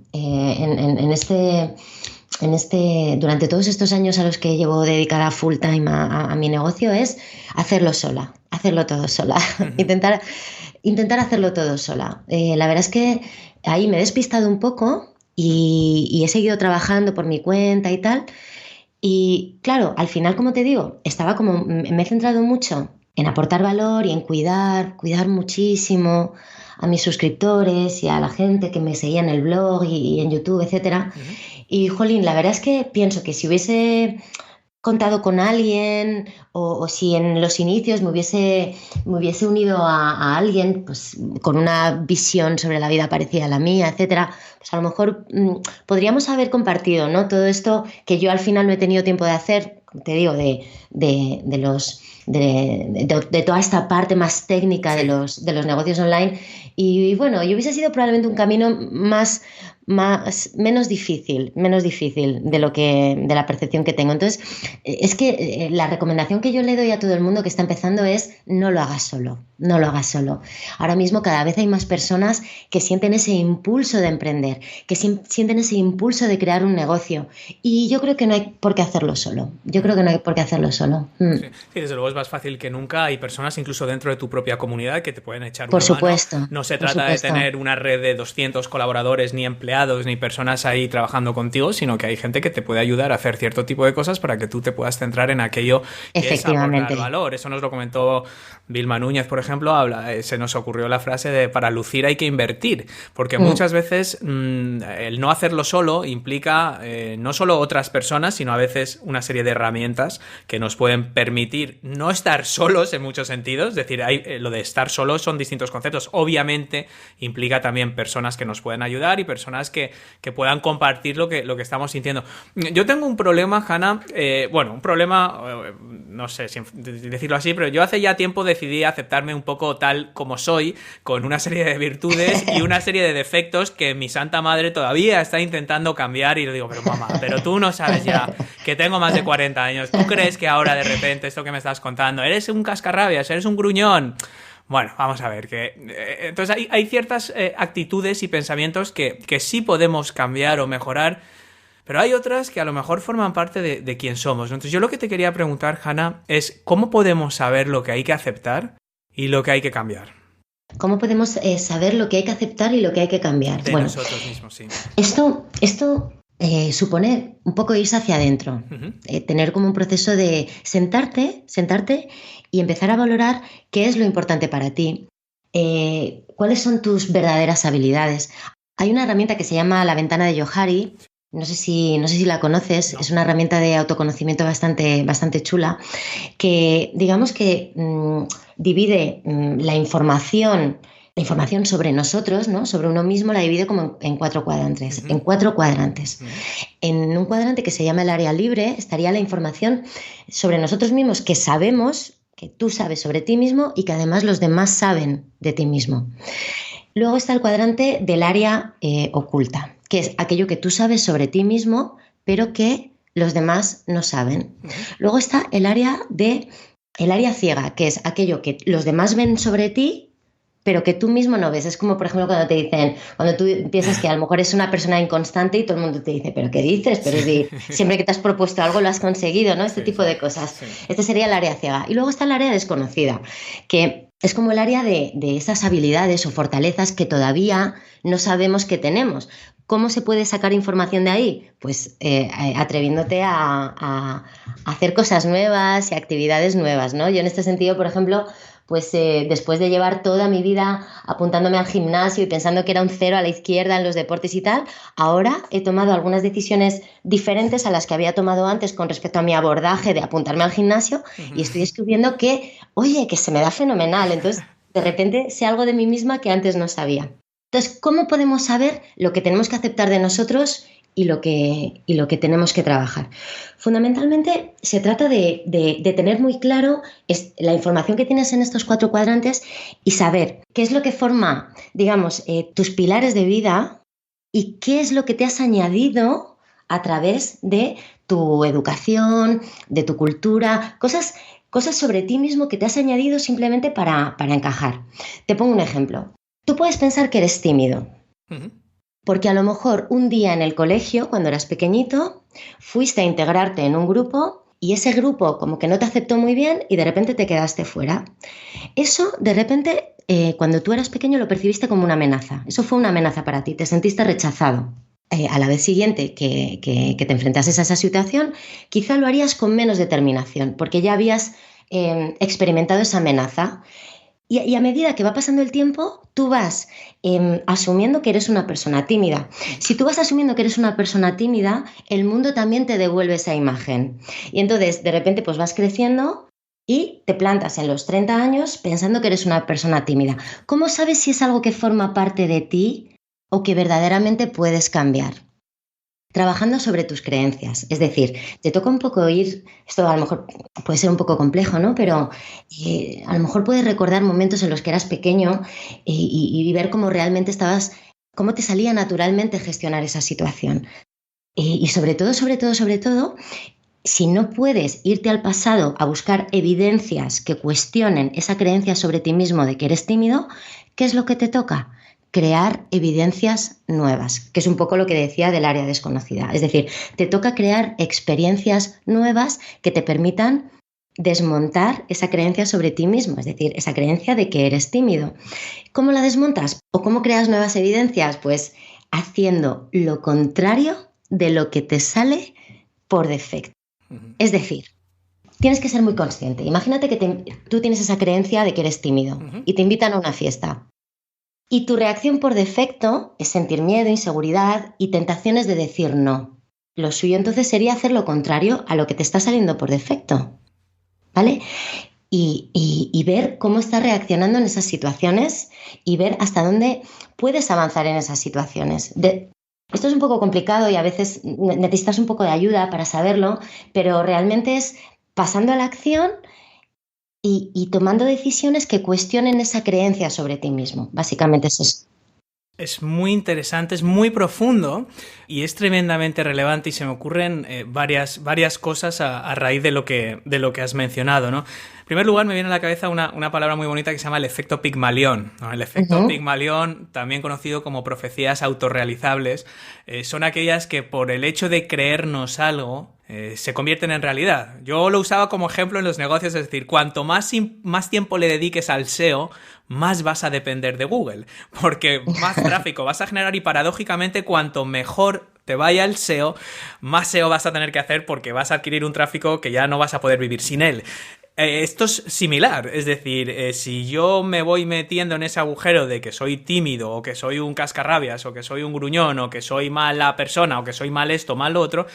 durante todos estos años a los que llevo dedicada full time a mi negocio, es hacerlo todo sola, intentar hacerlo todo sola. La verdad es que ahí me he despistado un poco. Y he seguido trabajando por mi cuenta y tal. Y claro, al final, como te digo, me he centrado mucho en aportar valor y en cuidar muchísimo a mis suscriptores y a la gente que me seguía en el blog y en YouTube, etcétera. Y, jolín, la verdad es que pienso que si hubiese contado con alguien o si en los inicios me hubiese unido a alguien pues con una visión sobre la vida parecida a la mía, etcétera, pues a lo mejor podríamos haber compartido, ¿no? Todo esto que yo al final no he tenido tiempo de hacer, te digo, de toda esta parte más técnica de los negocios online. Y bueno, y hubiese sido probablemente un camino menos difícil de la percepción que tengo. Entonces, es que la recomendación que yo le doy a todo el mundo que está empezando es no lo hagas solo. Ahora mismo cada vez hay más personas que sienten ese impulso de emprender, que sienten ese impulso de crear un negocio, y yo creo que no hay por qué hacerlo solo. Sí, desde luego es más fácil que nunca. Hay personas incluso dentro de tu propia comunidad que te pueden echar una por supuesto, mano. No se trata de tener una red de 200 colaboradores ni empleados ni personas ahí trabajando contigo, sino que hay gente que te puede ayudar a hacer cierto tipo de cosas para que tú te puedas centrar en aquello que es aportar valor. Eso nos lo comentó Vilma Núñez, por ejemplo. Se nos ocurrió la frase de para lucir hay que invertir, porque muchas veces el no hacerlo solo implica no solo otras personas, sino a veces una serie de herramientas que nos pueden permitir no estar solos en muchos sentidos. Es decir, lo de estar solos son distintos conceptos. Obviamente implica también personas que nos pueden ayudar y personas que puedan compartir lo que estamos sintiendo. Yo tengo un problema, Hanna, un problema, no sé si decirlo así, pero yo hace ya tiempo decidí aceptarme un poco tal como soy, con una serie de virtudes y una serie de defectos que mi santa madre todavía está intentando cambiar, y le digo, pero mamá, pero tú no sabes ya que tengo más de 40 años, ¿tú crees que ahora de repente esto que me estás contando, eres un cascarrabias, eres un gruñón? Bueno, vamos a ver, entonces hay ciertas actitudes y pensamientos que sí podemos cambiar o mejorar, Pero hay otras que a lo mejor forman parte de quién somos, ¿no? Entonces yo lo que te quería preguntar, Hanna, es ¿cómo podemos saber lo que hay que aceptar y lo que hay que cambiar? ¿Cómo podemos saber lo que hay que aceptar y lo que hay que cambiar? De nosotros mismos, sí. Esto supone un poco irse hacia adentro, tener como un proceso de sentarte y empezar a valorar qué es lo importante para ti, cuáles son tus verdaderas habilidades. Hay una herramienta que se llama la ventana de Johari, no sé si la conoces, no. Es una herramienta de autoconocimiento bastante chula, que digamos que divide la información sobre nosotros, ¿no? Sobre uno mismo, la divide como en 4 cuadrantes. En 4 cuadrantes. En un cuadrante que se llama el área libre estaría la información sobre nosotros mismos que sabemos, que tú sabes sobre ti mismo y que además los demás saben de ti mismo. Luego está el cuadrante del área oculta, que es aquello que tú sabes sobre ti mismo, pero que los demás no saben. Luego está el área ciega, que es aquello que los demás ven sobre ti, pero que tú mismo no ves. Es como, por ejemplo, cuando tú piensas que a lo mejor es una persona inconstante y todo el mundo te dice, ¿pero qué dices? Pero si siempre que te has propuesto algo lo has conseguido, ¿no? Este tipo de cosas. Sí. Este sería el área ciega. Y luego está el área desconocida, que es como el área de esas habilidades o fortalezas que todavía no sabemos que tenemos. ¿Cómo se puede sacar información de ahí? Pues atreviéndote a hacer cosas nuevas y actividades nuevas, ¿no? Yo en este sentido, por ejemplo, pues después de llevar toda mi vida apuntándome al gimnasio y pensando que era un 0 a la izquierda en los deportes y tal, ahora he tomado algunas decisiones diferentes a las que había tomado antes con respecto a mi abordaje de apuntarme al gimnasio y estoy descubriendo que se me da fenomenal. Entonces, de repente sé algo de mí misma que antes no sabía. Entonces, ¿cómo podemos saber lo que tenemos que aceptar de nosotros y lo que tenemos que trabajar? Fundamentalmente se trata de tener muy claro la información que tienes en estos 4 cuadrantes y saber qué es lo que forma, digamos, tus pilares de vida y qué es lo que te has añadido a través de tu educación, de tu cultura, cosas sobre ti mismo que te has añadido simplemente para encajar. Te pongo un ejemplo. Tú puedes pensar que eres tímido. Porque a lo mejor un día en el colegio, cuando eras pequeñito, fuiste a integrarte en un grupo y ese grupo como que no te aceptó muy bien y de repente te quedaste fuera. Eso de repente, cuando tú eras pequeño, lo percibiste como una amenaza. Eso fue una amenaza para ti, te sentiste rechazado. A la vez siguiente que te enfrentases a esa situación, quizá lo harías con menos determinación, porque ya habías experimentado esa amenaza. Y a medida que va pasando el tiempo, tú vas asumiendo que eres una persona tímida. Si tú vas asumiendo que eres una persona tímida, el mundo también te devuelve esa imagen. Y entonces, de repente, pues vas creciendo y te plantas en los 30 años pensando que eres una persona tímida. ¿Cómo sabes si es algo que forma parte de ti o que verdaderamente puedes cambiar? Trabajando sobre tus creencias, es decir, te toca un poco esto a lo mejor puede ser un poco complejo, ¿no? Pero a lo mejor puedes recordar momentos en los que eras pequeño y ver cómo realmente cómo te salía naturalmente gestionar esa situación. Y sobre todo, si no puedes irte al pasado a buscar evidencias que cuestionen esa creencia sobre ti mismo de que eres tímido, ¿qué es lo que te toca? Crear evidencias nuevas, que es un poco lo que decía del área desconocida. Es decir, te toca crear experiencias nuevas que te permitan desmontar esa creencia sobre ti mismo, es decir, esa creencia de que eres tímido. ¿Cómo la desmontas? ¿O cómo creas nuevas evidencias? Pues haciendo lo contrario de lo que te sale por defecto. Es decir, tienes que ser muy consciente. Imagínate que tú tienes esa creencia de que eres tímido y te invitan a una fiesta. Y tu reacción por defecto es sentir miedo, inseguridad y tentaciones de decir no. Lo suyo entonces sería hacer lo contrario a lo que te está saliendo por defecto, ¿vale? Y ver cómo estás reaccionando en esas situaciones y ver hasta dónde puedes avanzar en esas situaciones. Esto es un poco complicado y a veces necesitas un poco de ayuda para saberlo, pero realmente es pasando a la acción y tomando decisiones que cuestionen esa creencia sobre ti mismo. Básicamente es eso. Es muy interesante, es muy profundo y es tremendamente relevante y se me ocurren varias cosas a raíz de lo que has mencionado, ¿no? En primer lugar, me viene a la cabeza una palabra muy bonita que se llama el efecto Pigmalión, ¿no? El efecto Pigmalión, también conocido como profecías autorrealizables, son aquellas que por el hecho de creernos algo se convierten en realidad. Yo lo usaba como ejemplo en los negocios, es decir, cuanto más tiempo le dediques al SEO, más vas a depender de Google, porque más tráfico vas a generar y paradójicamente cuanto mejor te vaya el SEO, más SEO vas a tener que hacer porque vas a adquirir un tráfico que ya no vas a poder vivir sin él. Esto es similar, es decir, si yo me voy metiendo en ese agujero de que soy tímido o que soy un cascarrabias o que soy un gruñón o que soy mala persona o que soy mal esto, mal lo otro,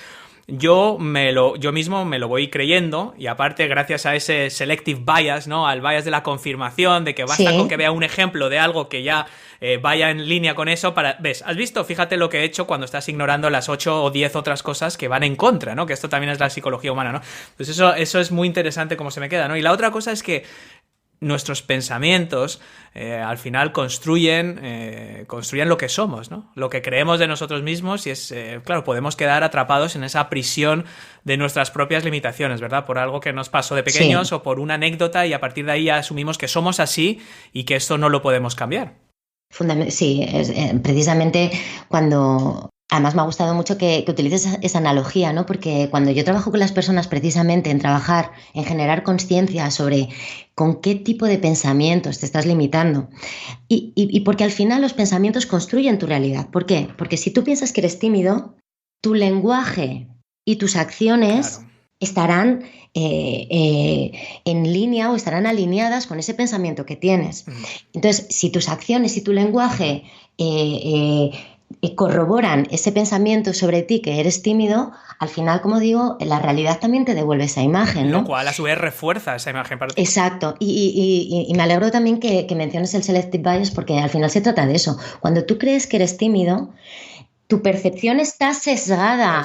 yo mismo me lo voy creyendo y aparte gracias a ese selective bias, ¿no? Al bias de la confirmación, de que basta con que vea un ejemplo de algo que ya vaya en línea con eso para... ¿Ves? ¿Has visto? Fíjate lo que he hecho cuando estás ignorando las 8 o 10 otras cosas que van en contra, ¿no? Que esto también es la psicología humana, ¿no? Pues eso es muy interesante cómo se me queda, ¿no? Y la otra cosa es que nuestros pensamientos al final construyen lo que somos, ¿no? Lo que creemos de nosotros mismos y es, claro, podemos quedar atrapados en esa prisión de nuestras propias limitaciones, ¿verdad? Por algo que nos pasó de pequeños o por una anécdota y a partir de ahí ya asumimos que somos así y que esto no lo podemos cambiar. Sí, precisamente cuando... Además me ha gustado mucho que utilices esa analogía, ¿no? Porque cuando yo trabajo con las personas precisamente en trabajar, en generar conciencia sobre con qué tipo de pensamientos te estás limitando y porque al final los pensamientos construyen tu realidad. ¿Por qué? Porque si tú piensas que eres tímido, tu lenguaje y tus acciones estarán en línea o estarán alineadas con ese pensamiento que tienes. Entonces, si tus acciones y tu lenguaje corroboran ese pensamiento sobre ti que eres tímido, al final, como digo, la realidad también te devuelve esa imagen, ¿no? Lo cual a su vez refuerza esa imagen para ti. Exacto, y me alegro también que menciones el selective bias porque al final se trata de eso. Cuando tú crees que eres tímido, tu percepción está sesgada,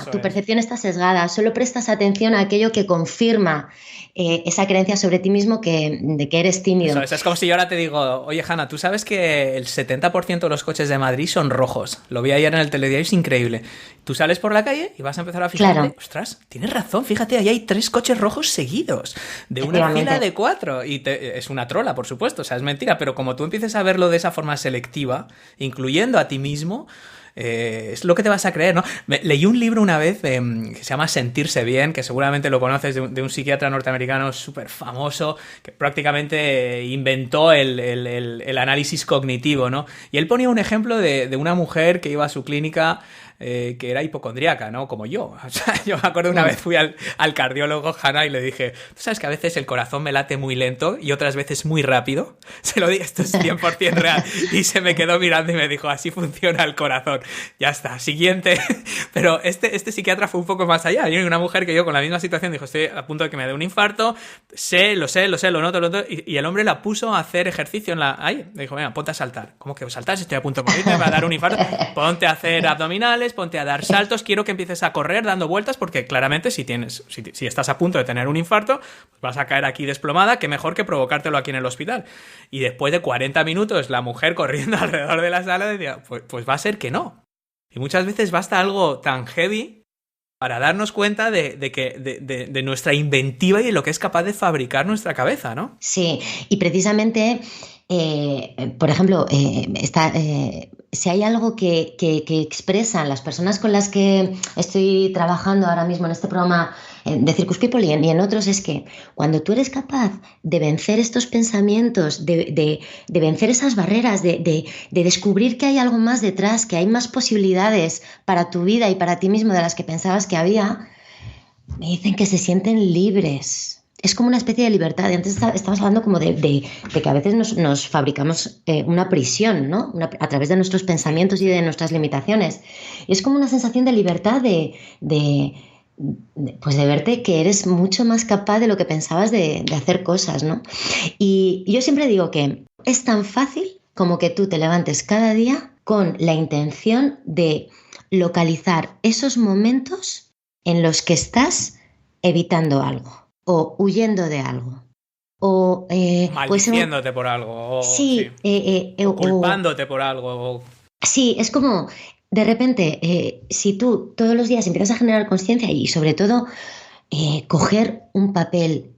solo prestas atención a aquello que confirma esa creencia sobre ti mismo de que eres tímido. Eso es como si yo ahora te digo, oye Hanna, ¿tú sabes que el 70% de los coches de Madrid son rojos? Lo vi ayer en el telediario, es increíble. Tú sales por la calle y vas a empezar a fijarte, ostras, tienes razón, fíjate, ahí hay 3 coches rojos seguidos, de una fila de 4, y es una trola, por supuesto, o sea, es mentira, pero como tú empieces a verlo de esa forma selectiva, incluyendo a ti mismo, es lo que te vas a creer, ¿no? Leí un libro una vez que se llama Sentirse Bien, que seguramente lo conoces, de un psiquiatra norteamericano súper famoso que prácticamente inventó el análisis cognitivo, ¿no? Y él ponía un ejemplo de una mujer que iba a su clínica que era hipocondríaca, ¿no? Como yo. O sea, yo me acuerdo una vez fui al cardiólogo, Hanna, y le dije, ¿tú sabes que a veces el corazón me late muy lento y otras veces muy rápido? Se lo dije, esto es 100% real. Y se me quedó mirando y me dijo, así funciona el corazón. Ya está, siguiente. Pero este psiquiatra fue un poco más allá. Y una mujer que yo con la misma situación dijo, estoy a punto de que me dé un infarto, lo noto. Y el hombre la puso a hacer ejercicio ahí. Le dijo, venga, ponte a saltar. ¿Cómo que saltar? Si estoy a punto de morirme, me va a dar un infarto. Ponte a hacer abdominales, ponte a dar saltos, quiero que empieces a correr dando vueltas porque claramente si estás a punto de tener un infarto, pues vas a caer aquí desplomada, que mejor que provocártelo aquí en el hospital. Y después de 40 minutos la mujer corriendo alrededor de la sala decía, pues va a ser que no. Y muchas veces basta algo tan heavy para darnos cuenta de nuestra inventiva y de lo que es capaz de fabricar nuestra cabeza, ¿no? Sí, y precisamente, por ejemplo, si hay algo que expresan las personas con las que estoy trabajando ahora mismo en este programa de Circus People y en otros, es que cuando tú eres capaz de vencer estos pensamientos, de vencer esas barreras, de descubrir que hay algo más detrás, que hay más posibilidades para tu vida y para ti mismo de las que pensabas que había, me dicen que se sienten libres. Es como una especie de libertad. Antes estabas hablando como de que a veces nos fabricamos una prisión, ¿no? A través de nuestros pensamientos y de nuestras limitaciones. Y es como una sensación de libertad pues de verte que eres mucho más capaz de lo que pensabas de hacer cosas, ¿no? Y yo siempre digo que es tan fácil como que tú te levantes cada día con la intención de localizar esos momentos en los que estás evitando algo o huyendo de algo o maldiciéndote por algo o, sí, o culpándote por algo Sí, es como, de repente, si tú todos los días empiezas a generar conciencia y sobre todo coger un papel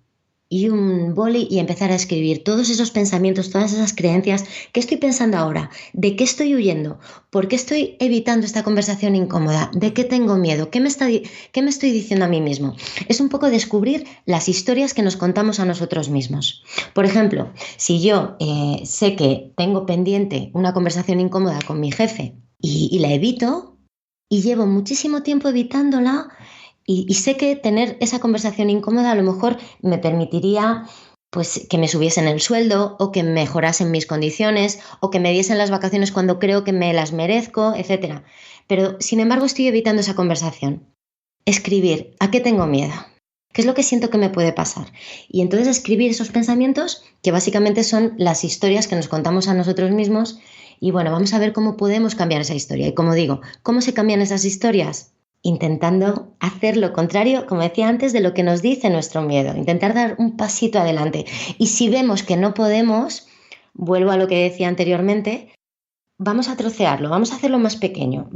y un boli y empezar a escribir todos esos pensamientos, todas esas creencias, ¿qué estoy pensando ahora? ¿De qué estoy huyendo? ¿Por qué estoy evitando esta conversación incómoda? ¿De qué tengo miedo? ¿Qué me estoy diciendo a mí mismo? Es un poco descubrir las historias que nos contamos a nosotros mismos. Por ejemplo, si yo sé que tengo pendiente una conversación incómoda con mi jefe y la evito y llevo muchísimo tiempo evitándola, y sé que tener esa conversación incómoda a lo mejor me permitiría pues que me subiesen el sueldo o que mejorasen mis condiciones o que me diesen las vacaciones cuando creo que me las merezco, etcétera. Pero sin embargo estoy evitando esa conversación. Escribir, ¿a qué tengo miedo? ¿Qué es lo que siento que me puede pasar? Y entonces escribir esos pensamientos que básicamente son las historias que nos contamos a nosotros mismos y bueno, vamos a ver cómo podemos cambiar esa historia. Y como digo, ¿cómo se cambian esas historias? Intentando hacer lo contrario, como decía antes, de lo que nos dice nuestro miedo, intentar dar un pasito adelante. Y si vemos que no podemos, vuelvo a lo que decía anteriormente, vamos a trocearlo, vamos a hacerlo más pequeño,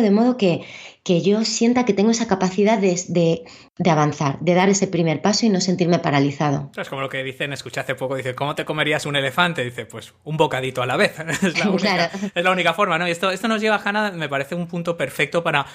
de modo que yo sienta que tengo esa capacidad de avanzar, de dar ese primer paso y no sentirme paralizado. Es como lo que dicen, escuché hace poco, dice, ¿cómo te comerías un elefante? Dice, pues un bocadito a la vez. Claro. Es la única forma, ¿no? Y esto nos lleva, Hanna, me parece un punto perfecto para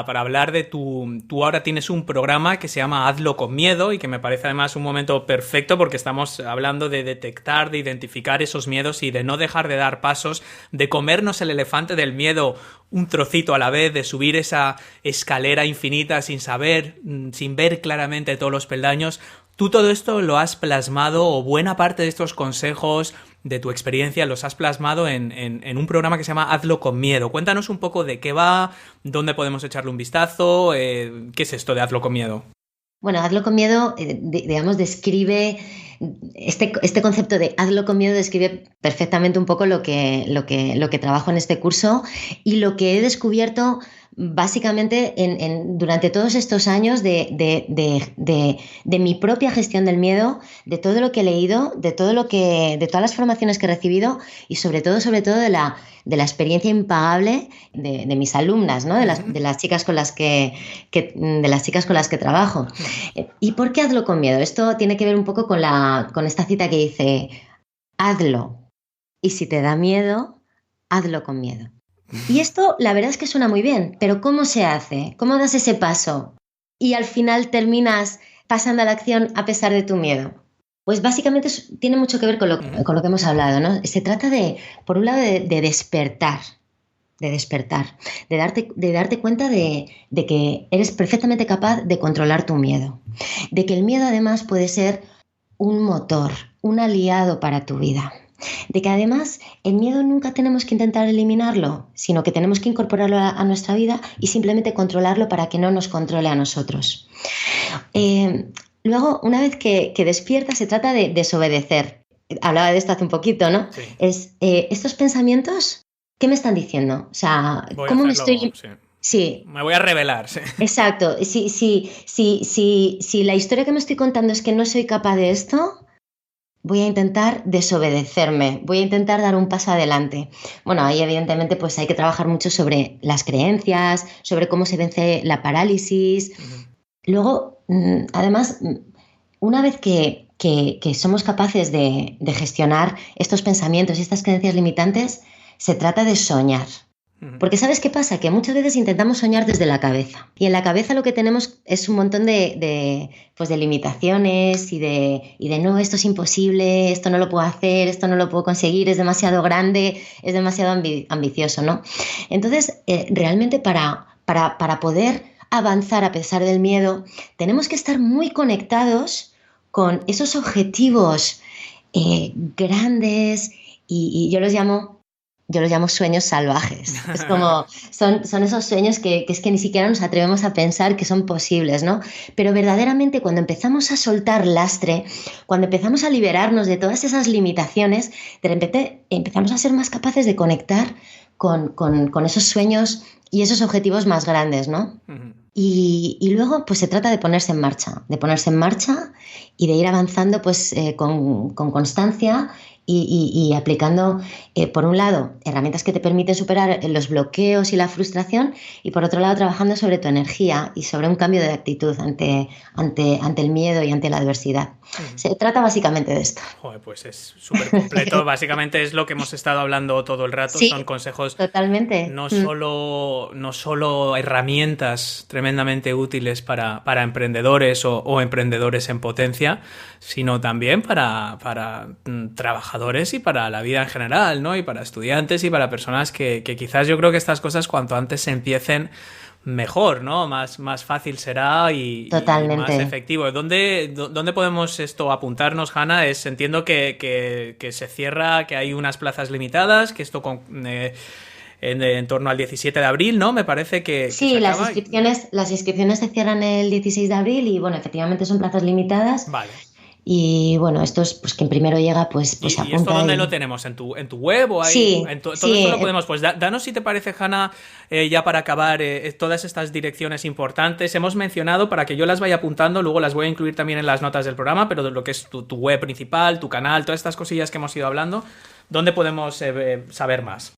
hablar de tú ahora tienes un programa que se llama Hazlo con Miedo y que me parece además un momento perfecto porque estamos hablando de detectar, de identificar esos miedos y de no dejar de dar pasos, de comernos el elefante del miedo un trocito a la vez, de subir esa escalera infinita sin ver claramente todos los peldaños. Tú todo esto lo has plasmado, o buena parte de estos consejos de tu experiencia los has plasmado en un programa que se llama Hazlo con Miedo. Cuéntanos un poco de qué va, dónde podemos echarle un vistazo, qué es esto de Hazlo con Miedo. Bueno, Hazlo con Miedo, digamos, describe este concepto de Hazlo con Miedo, describe perfectamente un poco lo que trabajo en este curso y lo que he descubierto básicamente durante todos estos años de mi propia gestión del miedo, de todo lo que he leído, de todas las formaciones que he recibido y sobre todo de la experiencia impagable de mis alumnas, ¿no? de las chicas con las que trabajo. ¿Y por qué Hazlo con Miedo? Esto tiene que ver un poco con esta cita que dice: hazlo, y si te da miedo, hazlo con miedo. Y esto la verdad es que suena muy bien, pero ¿cómo se hace? ¿Cómo das ese paso? Y al final terminas pasando a la acción a pesar de tu miedo. Pues básicamente tiene mucho que ver con lo que hemos hablado, ¿no? Se trata por un lado, de despertar, de darte cuenta de que eres perfectamente capaz de controlar tu miedo, de que el miedo además puede ser un motor, un aliado para tu vida. De que además el miedo nunca tenemos que intentar eliminarlo, sino que tenemos que incorporarlo a nuestra vida y simplemente controlarlo para que no nos controle a nosotros. Luego, una vez que despiertas, se trata de desobedecer. Hablaba de esto hace un poquito, ¿no? Sí. Estos pensamientos, ¿qué me están diciendo? O sea, ¿cómo me estoy...? Sí. Me voy a revelar, sí. Exacto. Si la historia que me estoy contando es que no soy capaz de esto, voy a intentar desobedecerme, voy a intentar dar un paso adelante. Bueno, ahí evidentemente pues hay que trabajar mucho sobre las creencias, sobre cómo se vence la parálisis. Luego, además, una vez que somos capaces de gestionar estos pensamientos y estas creencias limitantes, se trata de soñar. Porque ¿sabes qué pasa? Que muchas veces intentamos soñar desde la cabeza. Y en la cabeza lo que tenemos es un montón de limitaciones y de no, esto es imposible, esto no lo puedo hacer, esto no lo puedo conseguir, es demasiado grande, es demasiado ambicioso, ¿no? Entonces, realmente para poder avanzar a pesar del miedo, tenemos que estar muy conectados con esos objetivos grandes y yo los llamo sueños salvajes. Es como, son esos sueños que es que ni siquiera nos atrevemos a pensar que son posibles, ¿no? Pero verdaderamente cuando empezamos a soltar lastre, cuando empezamos a liberarnos de todas esas limitaciones, de repente empezamos a ser más capaces de conectar con esos sueños y esos objetivos más grandes, ¿no? Y luego pues se trata de ponerse en marcha y de ir avanzando pues con constancia y aplicando, por un lado, herramientas que te permiten superar los bloqueos y la frustración, y por otro lado, trabajando sobre tu energía y sobre un cambio de actitud ante el miedo y ante la adversidad. Se trata básicamente de esto. Joder, pues es súper completo. Básicamente es lo que hemos estado hablando todo el rato. Sí, son consejos totalmente. No solo herramientas tremendamente útiles para emprendedores o emprendedores en potencia, sino también para trabajadores y para la vida en general, ¿no? Y para estudiantes y para personas que quizás yo creo que estas cosas cuanto antes se empiecen mejor, ¿no? Más fácil será y más efectivo. ¿Dónde podemos apuntarnos, Hanna? Entiendo que se cierra, que hay unas plazas limitadas, que esto en torno al 17 de abril, ¿no? Me parece que sí, se las inscripciones se cierran el 16 de abril y, bueno, efectivamente son plazas limitadas. Vale. Y bueno, esto es pues quien primero llega, pues ¿Y apunta. ¿Y esto dónde lo tenemos? ¿En tu web o ahí? Sí, todo esto lo podemos. Pues danos, si te parece, Hanna, ya para acabar, todas estas direcciones importantes. Hemos mencionado, para que yo las vaya apuntando, luego las voy a incluir también en las notas del programa, pero de lo que es tu web principal, tu canal, todas estas cosillas que hemos ido hablando, ¿dónde podemos saber más?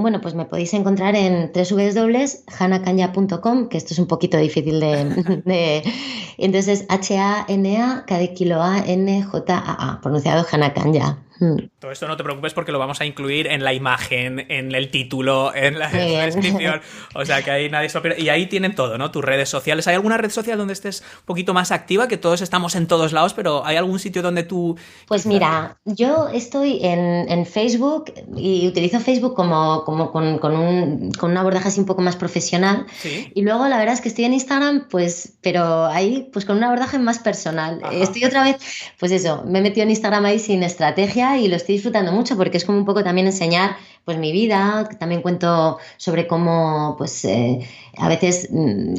Bueno, pues me podéis encontrar en www.hannakanya.com, que esto es un poquito difícil entonces es H-A-N-A, K de kilo A-N-J-A-A, pronunciado Hanna Kanya. Todo esto no te preocupes porque lo vamos a incluir en la imagen, en el título, en la descripción. O sea que ahí nadie se lo pierde. Y ahí tienen todo, ¿no? Tus redes sociales. ¿Hay alguna red social donde estés un poquito más activa? Que todos estamos en todos lados, pero ¿hay algún sitio donde tú...? Pues mira, yo estoy en Facebook y utilizo Facebook como con un abordaje así un poco más profesional. ¿Sí? Y luego la verdad es que estoy en Instagram, pues, pero ahí pues con un abordaje más personal. Ajá. Estoy otra vez, pues eso, me he metido en Instagram ahí sin estrategia y lo estoy disfrutando mucho porque es como un poco también enseñar pues mi vida. También cuento sobre cómo pues a veces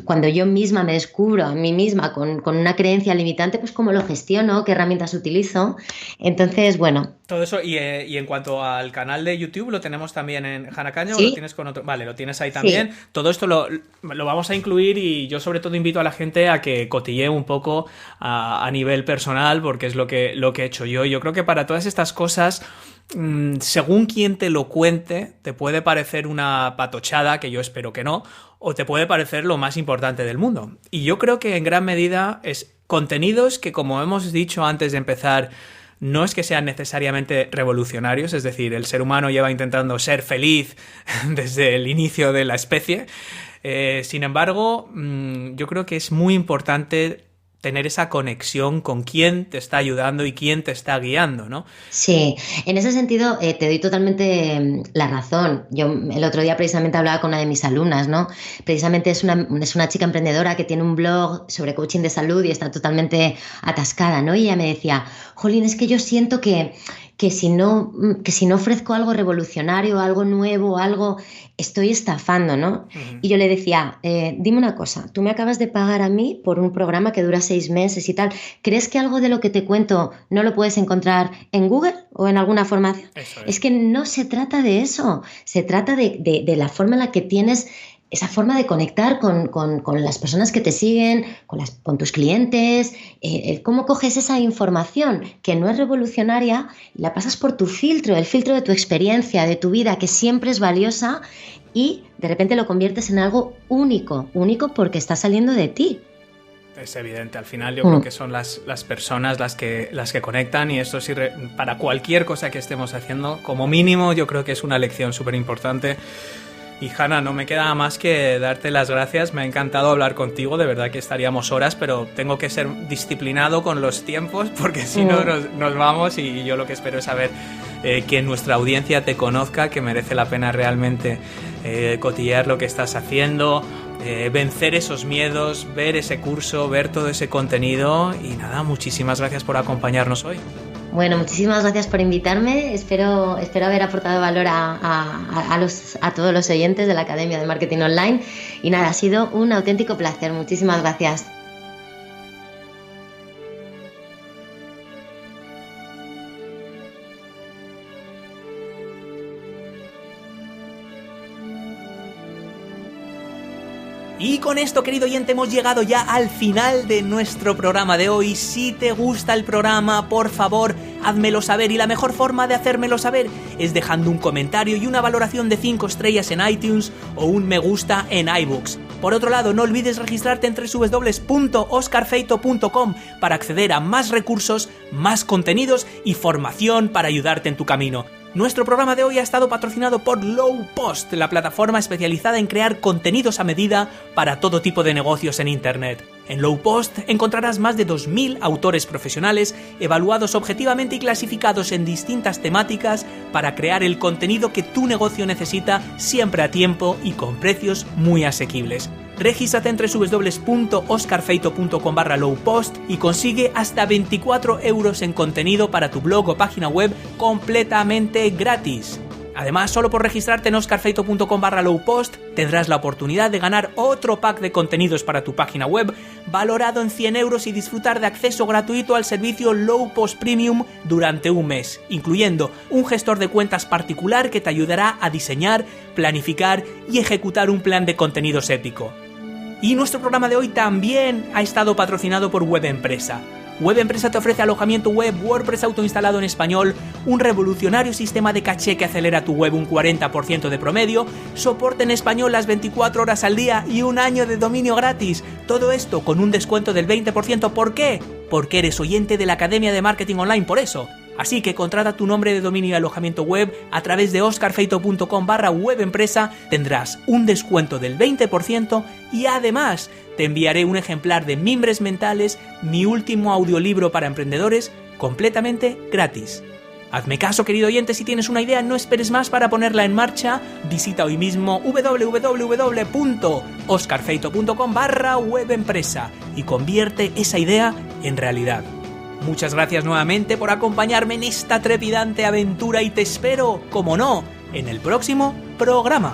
cuando yo misma me descubro a mí misma con una creencia limitante, pues cómo lo gestiono, qué herramientas utilizo. Entonces, bueno. Todo eso, y en cuanto al canal de YouTube, ¿lo tenemos también en Hanna Kanya? ¿Sí? ¿O lo tienes con otro? Vale, lo tienes ahí también. Sí. Todo esto lo vamos a incluir y yo sobre todo invito a la gente a que cotille un poco a nivel personal, porque es lo que he hecho yo. Yo creo que para todas estas cosas, según quien te lo cuente, te puede parecer una patochada, que yo espero que no, o te puede parecer lo más importante del mundo. Y yo creo que en gran medida es contenidos que, como hemos dicho antes de empezar, no es que sean necesariamente revolucionarios, es decir, el ser humano lleva intentando ser feliz desde el inicio de la especie. Sin embargo, yo creo que es muy importante tener esa conexión con quién te está ayudando y quién te está guiando, ¿no? Sí, en ese sentido te doy totalmente la razón. Yo el otro día precisamente hablaba con una de mis alumnas, ¿no? Precisamente es una chica emprendedora que tiene un blog sobre coaching de salud y está totalmente atascada, ¿no? Y ella me decía, jolín, es que yo siento que si no ofrezco algo revolucionario, algo nuevo, algo, estoy estafando, ¿no? Uh-huh. Y yo le decía, dime una cosa, tú me acabas de pagar a mí por un programa que dura 6 meses y tal, ¿crees que algo de lo que te cuento no lo puedes encontrar en Google o en alguna formación? Es que no se trata de eso, se trata de la forma en la que tienes esa forma de conectar con las personas que te siguen, con tus clientes, cómo coges esa información que no es revolucionaria y la pasas por tu filtro, el filtro de tu experiencia, de tu vida, que siempre es valiosa, y de repente lo conviertes en algo único porque está saliendo de ti. Es evidente, al final yo creo que son las personas las que conectan, y esto sirve para cualquier cosa que estemos haciendo. Como mínimo yo creo que es una lección súper importante. Y Hanna, no me queda más que darte las gracias, me ha encantado hablar contigo, de verdad que estaríamos horas, pero tengo que ser disciplinado con los tiempos porque si no nos vamos, y yo lo que espero es saber que nuestra audiencia te conozca, que merece la pena realmente cotillear lo que estás haciendo, vencer esos miedos, ver ese curso, ver todo ese contenido, y nada, muchísimas gracias por acompañarnos hoy. Bueno, muchísimas gracias por invitarme. Espero haber aportado valor a todos los oyentes de la Academia de Marketing Online. Y nada, ha sido un auténtico placer. Muchísimas gracias. Y con esto, querido oyente, hemos llegado ya al final de nuestro programa de hoy. Si te gusta el programa, por favor, házmelo saber, y la mejor forma de hacérmelo saber es dejando un comentario y una valoración de 5 estrellas en iTunes o un me gusta en iBooks. Por otro lado, no olvides registrarte en www.oscarfeito.com para acceder a más recursos, más contenidos y formación para ayudarte en tu camino. Nuestro programa de hoy ha estado patrocinado por Lowpost, la plataforma especializada en crear contenidos a medida para todo tipo de negocios en Internet. En Lowpost encontrarás más de 2.000 autores profesionales evaluados objetivamente y clasificados en distintas temáticas para crear el contenido que tu negocio necesita, siempre a tiempo y con precios muy asequibles. Regístrate en www.oscarfeito.com/lowpost y consigue hasta 24 € en contenido para tu blog o página web completamente gratis. Además, solo por registrarte en oscarfeito.com/lowpost tendrás la oportunidad de ganar otro pack de contenidos para tu página web valorado en 100 € y disfrutar de acceso gratuito al servicio Lowpost Premium durante un mes, incluyendo un gestor de cuentas particular que te ayudará a diseñar, planificar y ejecutar un plan de contenidos épico. Y nuestro programa de hoy también ha estado patrocinado por WebEmpresa. WebEmpresa te ofrece alojamiento web WordPress autoinstalado en español, un revolucionario sistema de caché que acelera tu web un 40% de promedio, soporte en español las 24 horas al día y un año de dominio gratis. Todo esto con un descuento del 20%. ¿Por qué? Porque eres oyente de la Academia de Marketing Online, por eso. Así que contrata tu nombre de dominio y alojamiento web a través de oscarfeito.com/webempresa, tendrás un descuento del 20% y además te enviaré un ejemplar de Mimbres Mentales, mi último audiolibro para emprendedores, completamente gratis. Hazme caso, querido oyente, si tienes una idea, no esperes más para ponerla en marcha. Visita hoy mismo www.oscarfeito.com/webempresa y convierte esa idea en realidad. Muchas gracias nuevamente por acompañarme en esta trepidante aventura y te espero, como no, en el próximo programa.